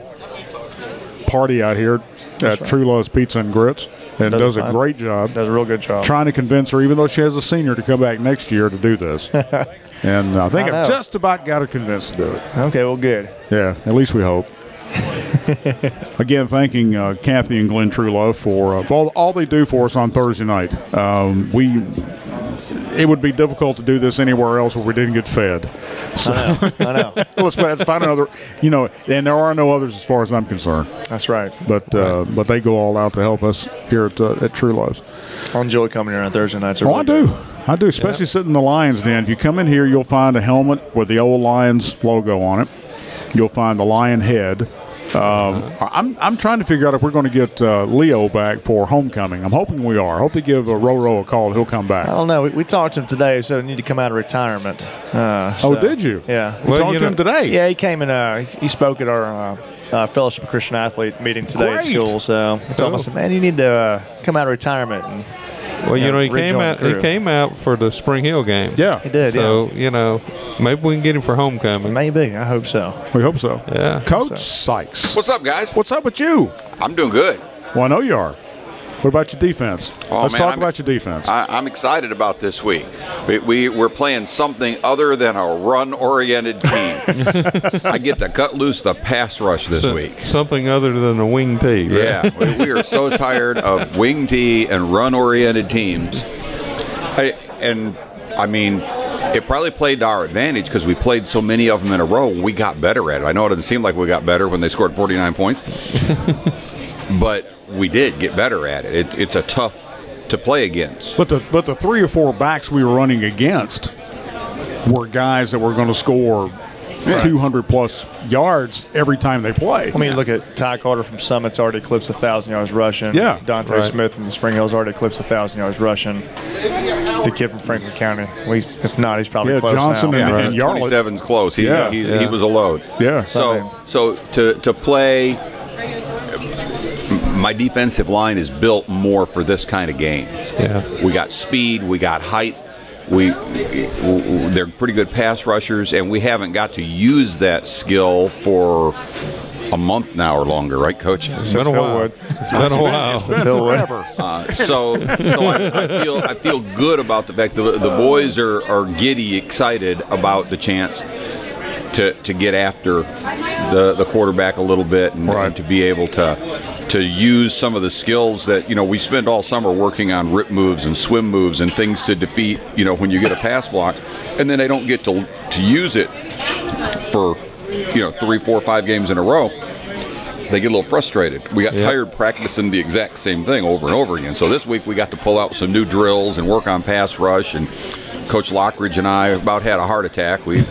party out here at Truelove's Pizza and Grits. And does a great job. Does a real good job. Trying to convince her, even though she has a senior, to come back next year to do this. And I think I've just about got her convinced to do it. Okay, well, good. Yeah, at least we hope. Again, thanking Kathy and Glenn Truelove for all they do for us on Thursday night. It would be difficult to do this anywhere else where we didn't get fed. So I know. let's find another, and there are no others as far as I'm concerned. That's right. But they go all out to help us here at Truelove's. I enjoy coming here on Thursday nights. I do, especially sitting in the Lions Den. If you come in here, you'll find a helmet with the old Lions logo on it. You'll find the lion head. I'm trying to figure out if we're going to get Leo back for homecoming. I'm hoping we are. I hope they give Roro a call. He'll come back. I don't know. We talked to him today. He said he need to come out of retirement. Oh, did you? Yeah. We talked to him today. Yeah, he came and he spoke at our Fellowship of Christian Athlete meeting today at school. So I told him, I said, man, you need to come out of retirement. And, well, he came out for the Spring Hill game. Yeah. He did, so, maybe we can get him for homecoming. Maybe. I hope so. We hope so. Yeah. Coach Sykes. What's up, guys? What's up with you? I'm doing good. Well, I know you are. What about your defense? Let's talk about your defense. I'm excited about this week. We're playing something other than a run-oriented team. I get to cut loose the pass rush this week. Something other than a wing tee, right? Yeah, we are so tired of wing tee and run-oriented teams. It probably played to our advantage because we played so many of them in a row and we got better at it. I know it doesn't seem like we got better when they scored 49 points, but we did get better at it. It's a tough to play against. But the 3 or 4 backs we were running against were guys that were going to score 200-plus yards every time they play. I mean, look at Ty Carter from Summit's already eclipsed 1,000 yards rushing. Yeah. Dante Smith from Spring Hill's already eclipsed 1,000 yards rushing. The kid from Franklin County, if not, he's probably close Johnson now. and Yarlett. 27's close. He was a load. Yeah. So to play, my defensive line is built more for this kind of game. Yeah. We got speed. We got height. They're pretty good pass rushers, and we haven't got to use that skill for a month now or longer, right, Coach? It's been a while. It's been forever. So I feel good about the fact that the boys are giddy, excited about the chance to get after the quarterback a little bit and to be able to use some of the skills that we spend all summer working on rip moves and swim moves and things to defeat when you get a pass block, and then they don't get to use it for 3, 4, 5 games in a row. they get a little frustrated. We got tired practicing the exact same thing over and over again. So this week we got to pull out some new drills and work on pass rush, and Coach Lockridge and I about had a heart attack. We've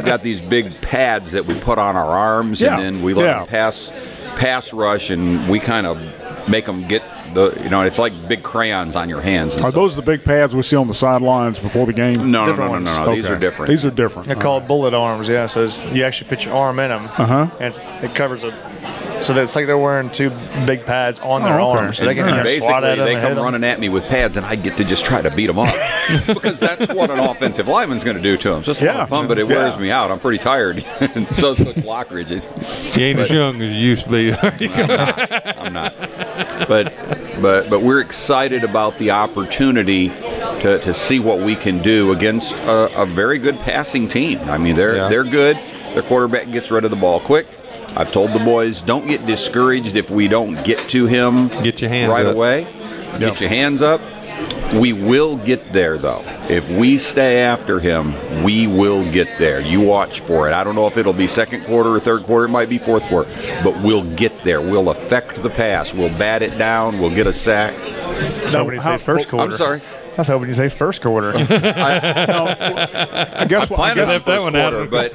got these big pads that we put on our arms, and then we let them pass rush, and we kind of make them get it's like big crayons on your hands. Are those the big pads we see on the sidelines before the game? No. Okay. These are different. These are different. They're called bullet arms, so you actually put your arm in them, and it covers it. So it's like they're wearing two big pads on their arms, so they can swat at them. They come running at me with pads, and I get to just try to beat them up because that's what an offensive lineman's going to do to them. So it's a lot of fun, but it wears me out. I'm pretty tired. So is Coach Lockridge. You ain't as young as you used to be. I'm not. But we're excited about the opportunity to see what we can do against a very good passing team. I mean, they're good. Their quarterback gets rid of the ball quick. I've told the boys, don't get discouraged if we don't get to him get your hands right up. away. Get your hands up. We will get there, though. If we stay after him, we will get there. You watch for it. I don't know if it'll be second quarter or third quarter. It might be fourth quarter. But we'll get there. We'll affect the pass. We'll bat it down. We'll get a sack. Somebody say first quarter. I'm sorry. I was hoping you say first quarter. I guess that first quarter, but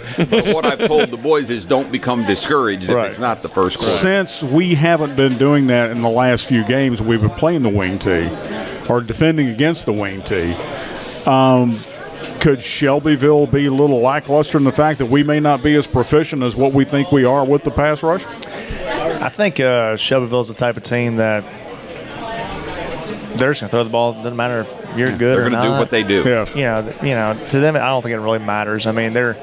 what I've told the boys is don't become discouraged if it's not the first quarter. Since we haven't been doing that in the last few games, we've been playing the wing tee or defending against the wing tee. Could Shelbyville be a little lackluster in the fact that we may not be as proficient as what we think we are with the pass rush? I think Shelbyville's the type of team that they're just going to throw the ball. It doesn't matter if you're good or not. They're going to do what they do. You know, to them, I don't think it really matters. I mean, they're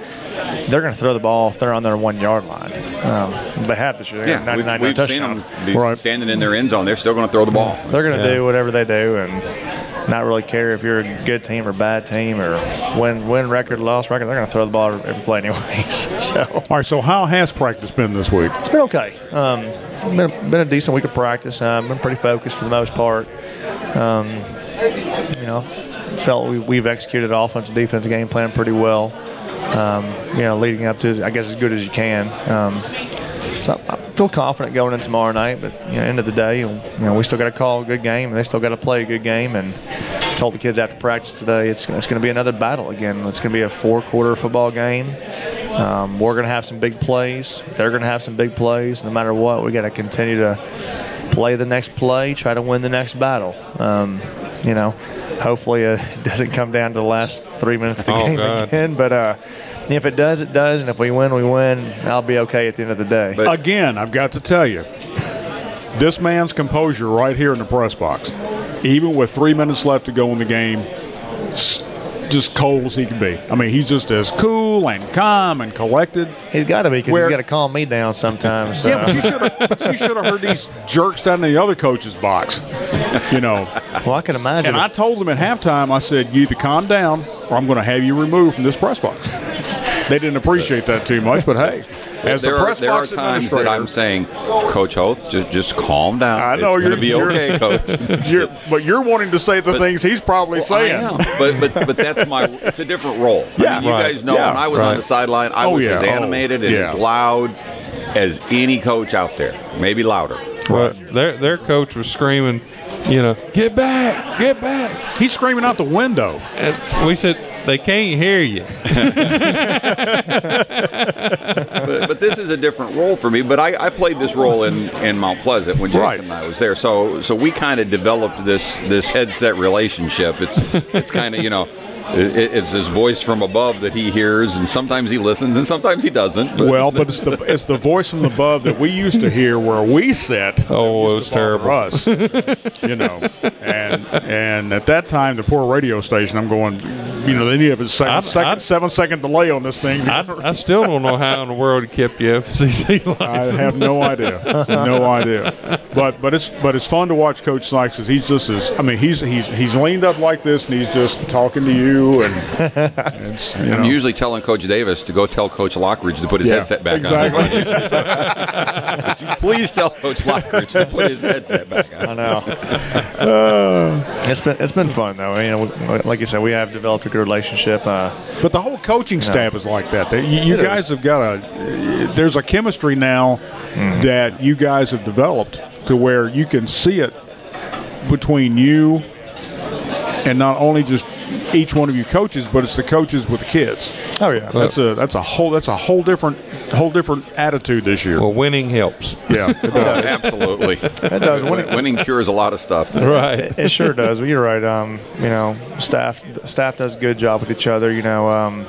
going to throw the ball if they're on their 1 yard line. They have this year. We've seen them standing in their end zone. They're still going to throw the ball. They're going to do whatever they do and not really care if you're a good team or bad team or win record, loss record. They're going to throw the ball every play anyways. All right, so how has practice been this week? It's been okay. Been a decent week of practice. Been pretty focused for the most part. Felt we've executed offensive defensive game plan pretty well. Leading up to, I guess, as good as you can. So I feel confident going in tomorrow night. But end of the day, we still got to call a good game, and they still got to play a good game. And I told the kids after practice today, it's going to be another battle again. It's going to be a 4-quarter football game. We're going to have some big plays. They're going to have some big plays. No matter what, we got to continue to play the next play, try to win the next battle. Hopefully it doesn't come down to the last 3 minutes of the game again. But if it does, it does. And if we win, we win. I'll be okay at the end of the day. But again, I've got to tell you, this man's composure right here in the press box, even with 3 minutes left to go in the game, just cold as he can be. I mean, he's just as cool and calm and collected. He's got to be because he's got to calm me down sometimes. So. Yeah, but you should have heard these jerks down in the other coach's box. Well, I can imagine. And I told them at halftime, I said, you either calm down or I'm going to have you removed from this press box. They didn't appreciate that too much, but hey. As there the press are box times that I'm saying, Coach Hoth, just calm down. I know it's going to be okay, Coach. But you're wanting to say the things he's probably saying. I am. But that's it's a different role. Yeah, I mean, you guys know when I was on the sideline, I was as animated and as loud as any coach out there, maybe louder. Well, their coach was screaming, get back, get back. He's screaming out the window. And we said, they can't hear you. but this is a different role for me. But I played this role in Mount Pleasant when Jason and I was there. So we kind of developed this headset relationship. It's kind of it's this voice from above that he hears, and sometimes he listens, and sometimes he doesn't. But it's the voice from above that we used to hear where we sat. Oh, it was terrible. Us, and at that time, the poor radio station. I'm going, they need a 7-second delay on this thing. I still don't know how in the world he kept your FCC license. I have no idea, But it's fun to watch Coach Sykes because he's just he's leaned up like this and he's just talking to you. And I'm usually telling Coach Davis to go tell Coach Lockridge to put his headset back on. Would you please tell Coach Lockridge to put his headset back on? I know. It's been fun though. Like you said, we have developed a relationship. But the whole coaching staff is like that. You guys have got there's a chemistry now that you guys have developed to where you can see it between you and not only just each one of you coaches, but it's the coaches with the kids. Oh yeah, that's a whole different attitude this year. Well, winning helps. Yeah, it does. Absolutely. It does. Winning cures a lot of stuff. Right. It sure does. Well, you're right. Staff does a good job with each other. On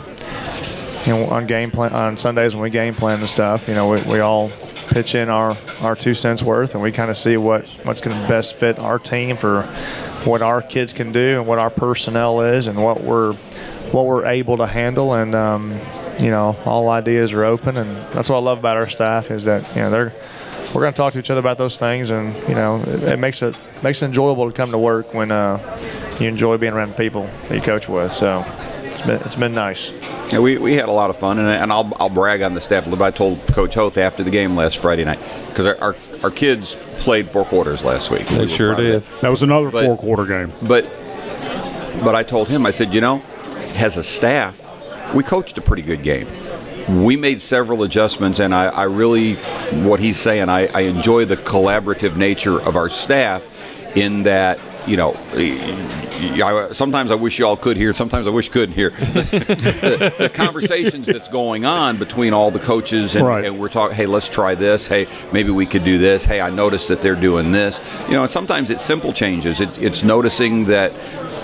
game plan on Sundays when we game plan and stuff. We all pitch in our 2 cents worth, and we kind of see what's going to best fit our team for what our kids can do and what our personnel is and what we're able to handle. And all ideas are open, and that's what I love about our staff is that we're going to talk to each other about those things, and it makes it enjoyable to come to work when you enjoy being around the people that you coach with. So it's been nice. Yeah, we had a lot of fun, and I'll brag on the staff a little bit. I told Coach Hoth after the game last Friday night, because our kids played 4 quarters last week. They sure did. That was another 4-quarter game. But I told him, I said, as a staff, we coached a pretty good game. We made several adjustments, and I really, what he's saying, I enjoy the collaborative nature of our staff in that, sometimes I wish you all could hear, sometimes I wish you couldn't hear. The conversations that's going on between all the coaches, and we're talking, hey, let's try this. Hey, maybe we could do this. Hey, I noticed that they're doing this. And sometimes it's simple changes. It's noticing that,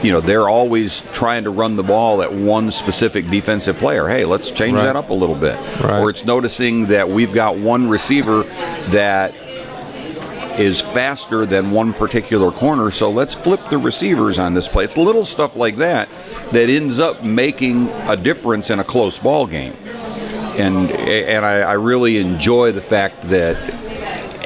they're always trying to run the ball at one specific defensive player. Hey, let's change that up a little bit. Right. Or it's noticing that we've got one receiver that is faster than one particular corner, so let's flip the receivers on this play. It's little stuff like that that ends up making a difference in a close ball game. And I really enjoy the fact that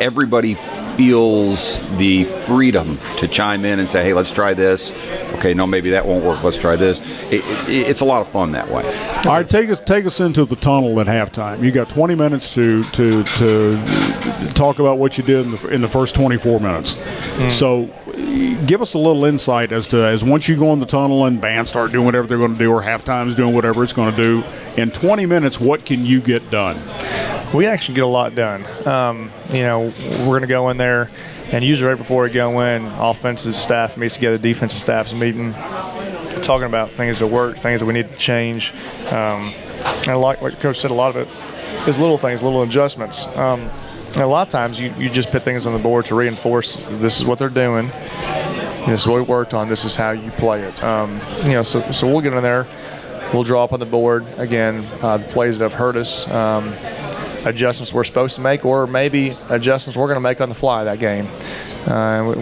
everybody feels the freedom to chime in and say, hey, let's try this. Okay, no, maybe that won't work. Let's try this. It's a lot of fun that way. All right, take us into the tunnel at halftime. You got 20 minutes to talk about what you did in the first 24 minutes. So give us a little insight as once you go in the tunnel and band start doing whatever they're going to do, or halftime's doing whatever it's going to do, in 20 minutes, what can you get done? We actually get a lot done. We're going to go in there, and usually right before we go in, offensive staff meets together, defensive staff's meeting, talking about things that work, things that we need to change. And like Coach said, a lot of it is little things, little adjustments. And a lot of times you just put things on the board to reinforce this is what they're doing, this is what we worked on, this is how you play it. So we'll get in there, we'll draw up on the board, again, the plays that have hurt us, adjustments we're supposed to make, or maybe adjustments we're going to make on the fly that game,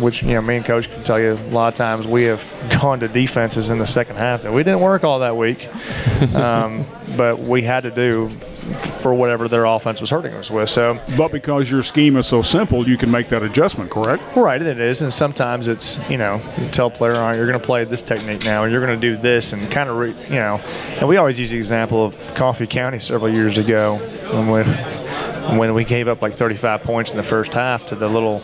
which me and Coach can tell you a lot of times we have gone to defenses in the second half that we didn't work all that week, but we had to do for whatever their offense was hurting us with. So, but because your scheme is so simple, you can make that adjustment, correct? Right, it is, and sometimes it's you tell a player, all right, you're going to play this technique now, and you're going to do this, and kind of and we always use the example of Coffee County several years ago when we gave up like 35 points in the first half to the little.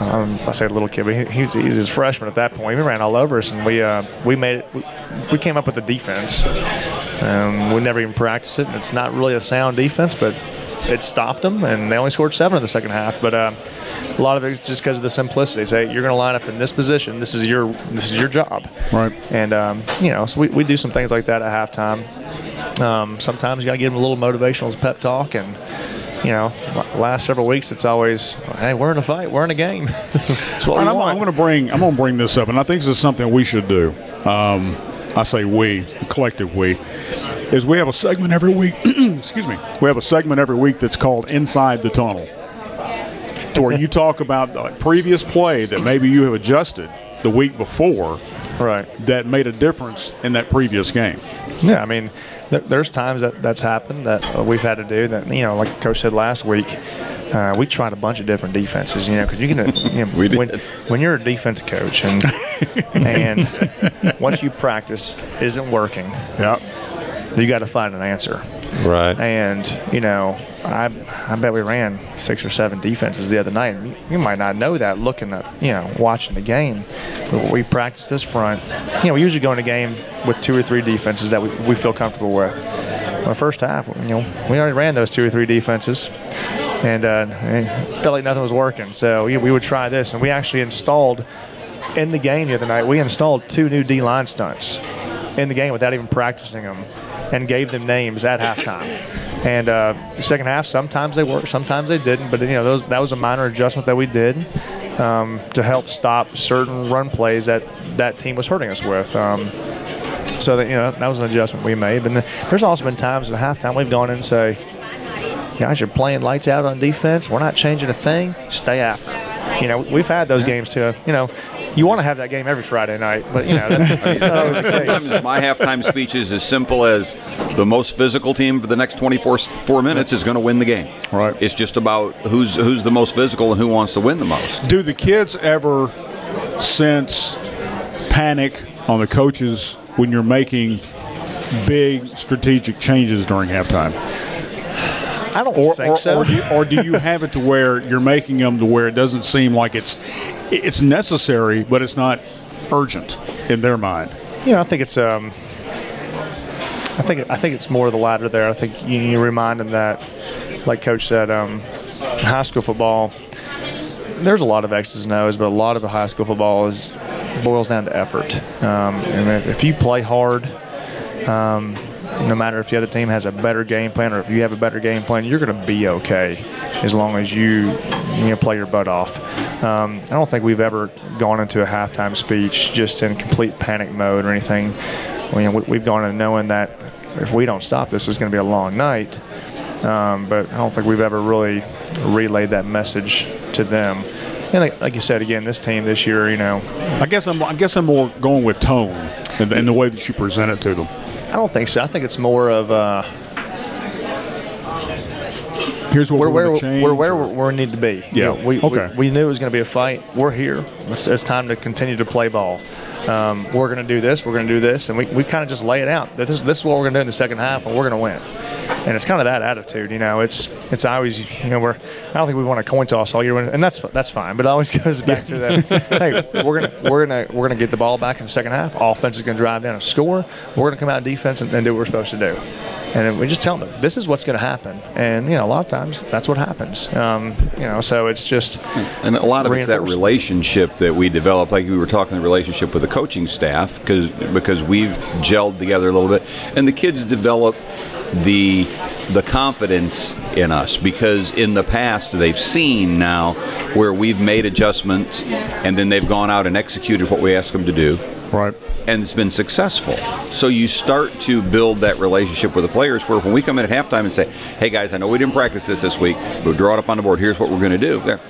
I say little kid, but he was a freshman at that point. He ran all over us, and we made it. We came up with a defense. We never even practiced it, and it's not really a sound defense, but it stopped them, and they only scored 7 in the second half. But a lot of it is just because of the simplicity. Say you're going to line up in this position. This is your job. Right. And so we do some things like that at halftime. Sometimes you got to give them a little motivational pep talk, and last several weeks it's always, hey, we're in a fight, we're in a game. That's what we want. I'm going to bring this up, and I think this is something we should do. I say we, collective we, is we have a segment every week. Excuse me. We have a segment every week that's called Inside the Tunnel, to where you talk about the previous play that maybe you have adjusted the week before, right? That made a difference in that previous game. Yeah, I mean, there's times that's happened that we've had to do that. Like Coach said last week, we tried a bunch of different defenses. Because you can, when you're a defensive coach and once you practice isn't working, yeah, you got to find an answer. Right. And, I bet we ran 6 or 7 defenses the other night. You might not know that looking at, watching the game. But we practice this front. We usually go in a game with 2 or 3 defenses that we feel comfortable with. In the first half, we already ran those 2 or 3 defenses. And it felt like nothing was working. So we would try this. And we actually installed, in the game the other night, we installed 2 new D-line stunts in the game without even practicing them, and gave them names at halftime. And second half, sometimes they worked, sometimes they didn't. But that was a minor adjustment that we did to help stop certain run plays that team was hurting us with. So that was an adjustment we made. But there's also been times at halftime we've gone in and say, guys, you're playing lights out on defense. We're not changing a thing. Stay after them. We've had those games too. You want to have that game every Friday night, but that's not always the case. Sometimes my halftime speech is as simple as the most physical team for the next 24 minutes is going to win the game. Right. It's just about who's the most physical and who wants to win the most. Do the kids ever sense panic on the coaches when you're making big strategic changes during halftime? I don't think so. Or do you have it to where you're making them to where it doesn't seem like it's necessary, but it's not urgent in their mind? I think it's I think it's more of the latter there. I think you remind them that, like Coach said, high school football, there's a lot of X's and O's, but a lot of the high school football boils down to effort. And if you play hard, no matter if the other team has a better game plan or if you have a better game plan, you're going to be okay as long as you play your butt off. I don't think we've ever gone into a halftime speech just in complete panic mode or anything. We've gone in knowing that if we don't stop this, it's going to be a long night. But I don't think we've ever really relayed that message to them. And like you said, again, this team this year, I guess I'm more going with tone and the way that you present it to them. I don't think so. I think it's more of here's what we're going to change. We're where we need to be. Yeah. We knew it was going to be a fight. We're here. It's time to continue to play ball. We're going to do this. We're going to do this, and we kind of just lay it out. That this is what we're going to do in the second half, and we're going to win. And it's kind of that attitude. It's always I don't think we want a coin toss all year, and that's fine. But it always goes back to that. Hey, we're gonna get the ball back in the second half. Offense is going to drive down and score. We're going to come out in defense and do what we're supposed to do. And we just tell them this is what's going to happen. And a lot of times that's what happens. So it's just and a lot of it's that relationship that we develop. Like we were talking, the relationship with the coaching staff because we've gelled together a little bit, and the kids develop the confidence in us because in the past they've seen now where we've made adjustments and then they've gone out and executed what we asked them to do. Right. And it's been successful. So you start to build that relationship with the players where when we come in at halftime and say, hey guys, I know we didn't practice this week, but draw it up on the board. Here's what we're going to do. There.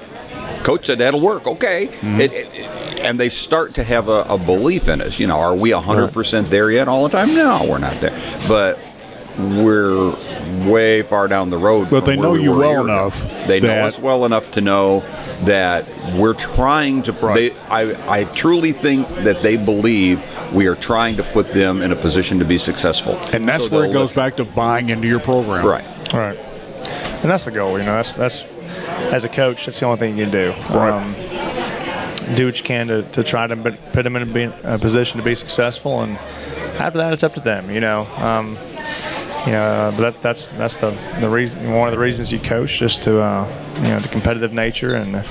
Coach said that'll work. Okay. Mm-hmm. And they start to have a belief in us. Are we 100% there yet all the time? No, we're not there. But we're way far down the road. But they know you well enough. They know us well enough to know that we're trying to. Right. I truly think that they believe we are trying to put them in a position to be successful. And that's where it goes back to buying into your program. Right. Right. And that's the goal. That's as a coach, that's the only thing you can do. Right. Do what you can to try to put them in a position to be successful, and after that, it's up to them. But that's the reason. One of the reasons you coach, just to the competitive nature and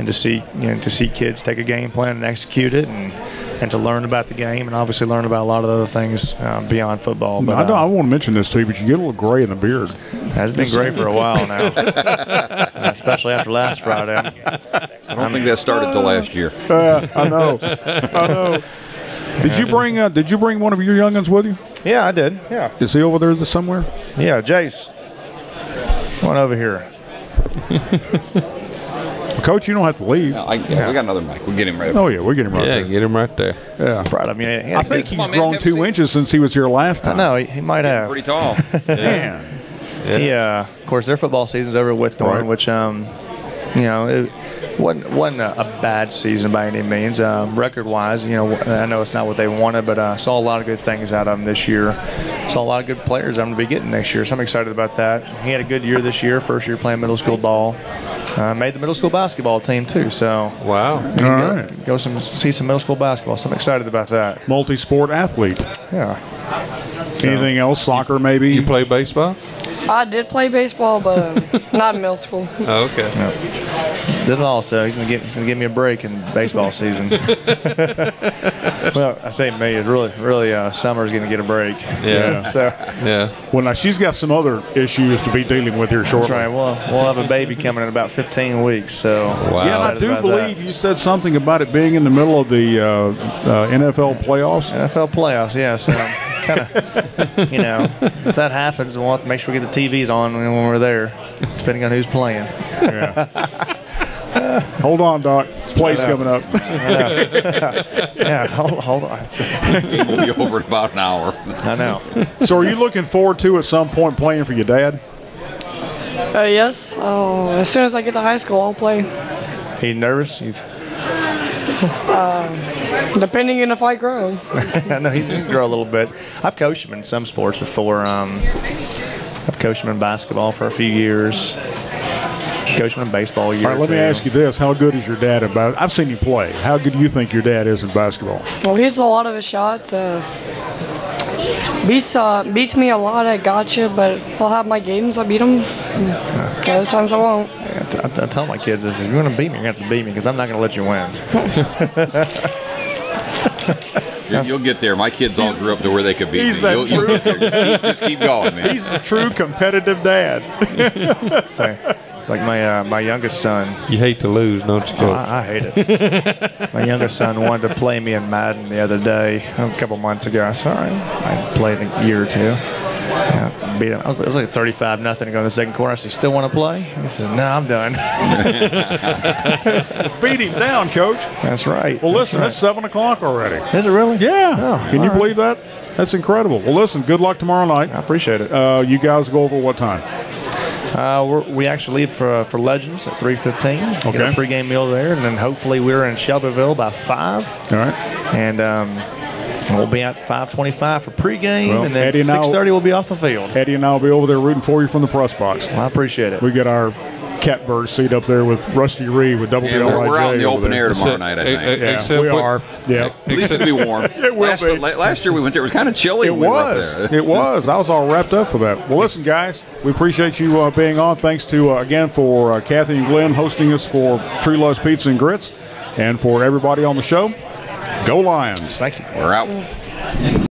to see kids take a game plan and execute it, and to learn about the game, and obviously learn about a lot of other things beyond football. But I want to mention this to you, but you get a little gray in the beard. It's been gray for a while now, especially after last Friday. I don't think that started till last year. I know. Did you bring one of your youngins with you? Yeah, I did. Yeah. Is he over there somewhere? Yeah, Jace. Come on over here. Coach, you don't have to leave. No, we got another mic. We'll get him right. Oh yeah, we'll get him right there. Yeah, get him right there. Yeah. Right. I think he's grown 2 inches since he was here last time. I know he might have. Pretty tall. Man. Yeah. Of course, their football season's over with Thorne, which It wasn't a bad season by any means. Record-wise, I know it's not what they wanted, but I saw a lot of good things out of them this year. Saw a lot of good players I'm going to be getting next year, so I'm excited about that. He had a good year this year, first year playing middle school ball. Made the middle school basketball team too. So wow, all right. Go see some middle school basketball. So I'm excited about that. Multi-sport athlete. Yeah. Anything else? Soccer maybe? You play baseball? I did play baseball, but not in middle school. Oh, okay. No. Did also. He's gonna give me a break in baseball season. Well, I say me. It's really Summer's gonna get a break. Yeah. So. Yeah. Well, now she's got some other issues to be dealing with here shortly. That's right. We'll have a baby coming in about 15 weeks. So. Wow. Yeah, I do believe you said something about it being in the middle of the NFL playoffs. NFL playoffs, yeah. So kind of, if that happens, we'll have to make sure we get the TVs on when we're there, depending on who's playing. Yeah. Hold on, Doc. This play's coming up. Yeah, hold on. Game will be over in about an hour. I know. So are you looking forward to at some point playing for your dad? Yes. As soon as I get to high school, I'll play. He nervous? Depending on if I grow. No, he's going to grow a little bit. I've coached him in some sports before. I've coached him in basketball for a few years. Coached him in baseball a year. All right, let me ask you this. How good is your dad at basketball? I've seen you play. How good do you think your dad is in basketball? Well, he hits a lot of his shots. Beats me a lot at gotcha, but I'll have my games. I beat him. Other times I won't. I tell my kids this: if you're going to beat me, you're going to have to beat me because I'm not going to let you win. You'll get there. My kids all grew up to where they could beat He's me. that true. Just keep going, man. He's the true competitive dad. It's like my youngest son. You hate to lose, don't you, Coach? I hate it. My youngest son wanted to play me in Madden the other day, a couple months ago. I said, all right. I played a year or two. Yeah, beat him. It was like 35-0 to go in the second quarter. I said, still want to play? He said, no, I'm done. Beat him down, Coach. That's right. Well, listen, it's 7 o'clock already. Is it really? Yeah. Oh, Can you right. believe that? That's incredible. Well, listen, good luck tomorrow night. I appreciate it. You guys go over what time? We actually leave for Legends at 3:15. Okay. Get a pregame meal there, and then hopefully we're in Shelbyville by 5. All right. And we'll be at 5:25 for pregame, Well, and then Eddie and I 6:30 we'll be off the field. Eddie and I will be over there rooting for you from the press box. Well, I appreciate it. We get our catbird seat up there with Rusty Reed with WLIJ. Yeah, we're out in the open air tomorrow Except- night, I think. Yeah, we are. Yeah. At least it'll be warm. It will be. Last year we went there. It was kind of chilly. It when we were up was. there. It was. I was all wrapped up for that. Well, listen, guys, we appreciate you being on. Thanks to, again, for Kathy and Glenn hosting us for Truelove's Pizza and Grits, and for everybody on the show. Go Lions. Thank you. We're out.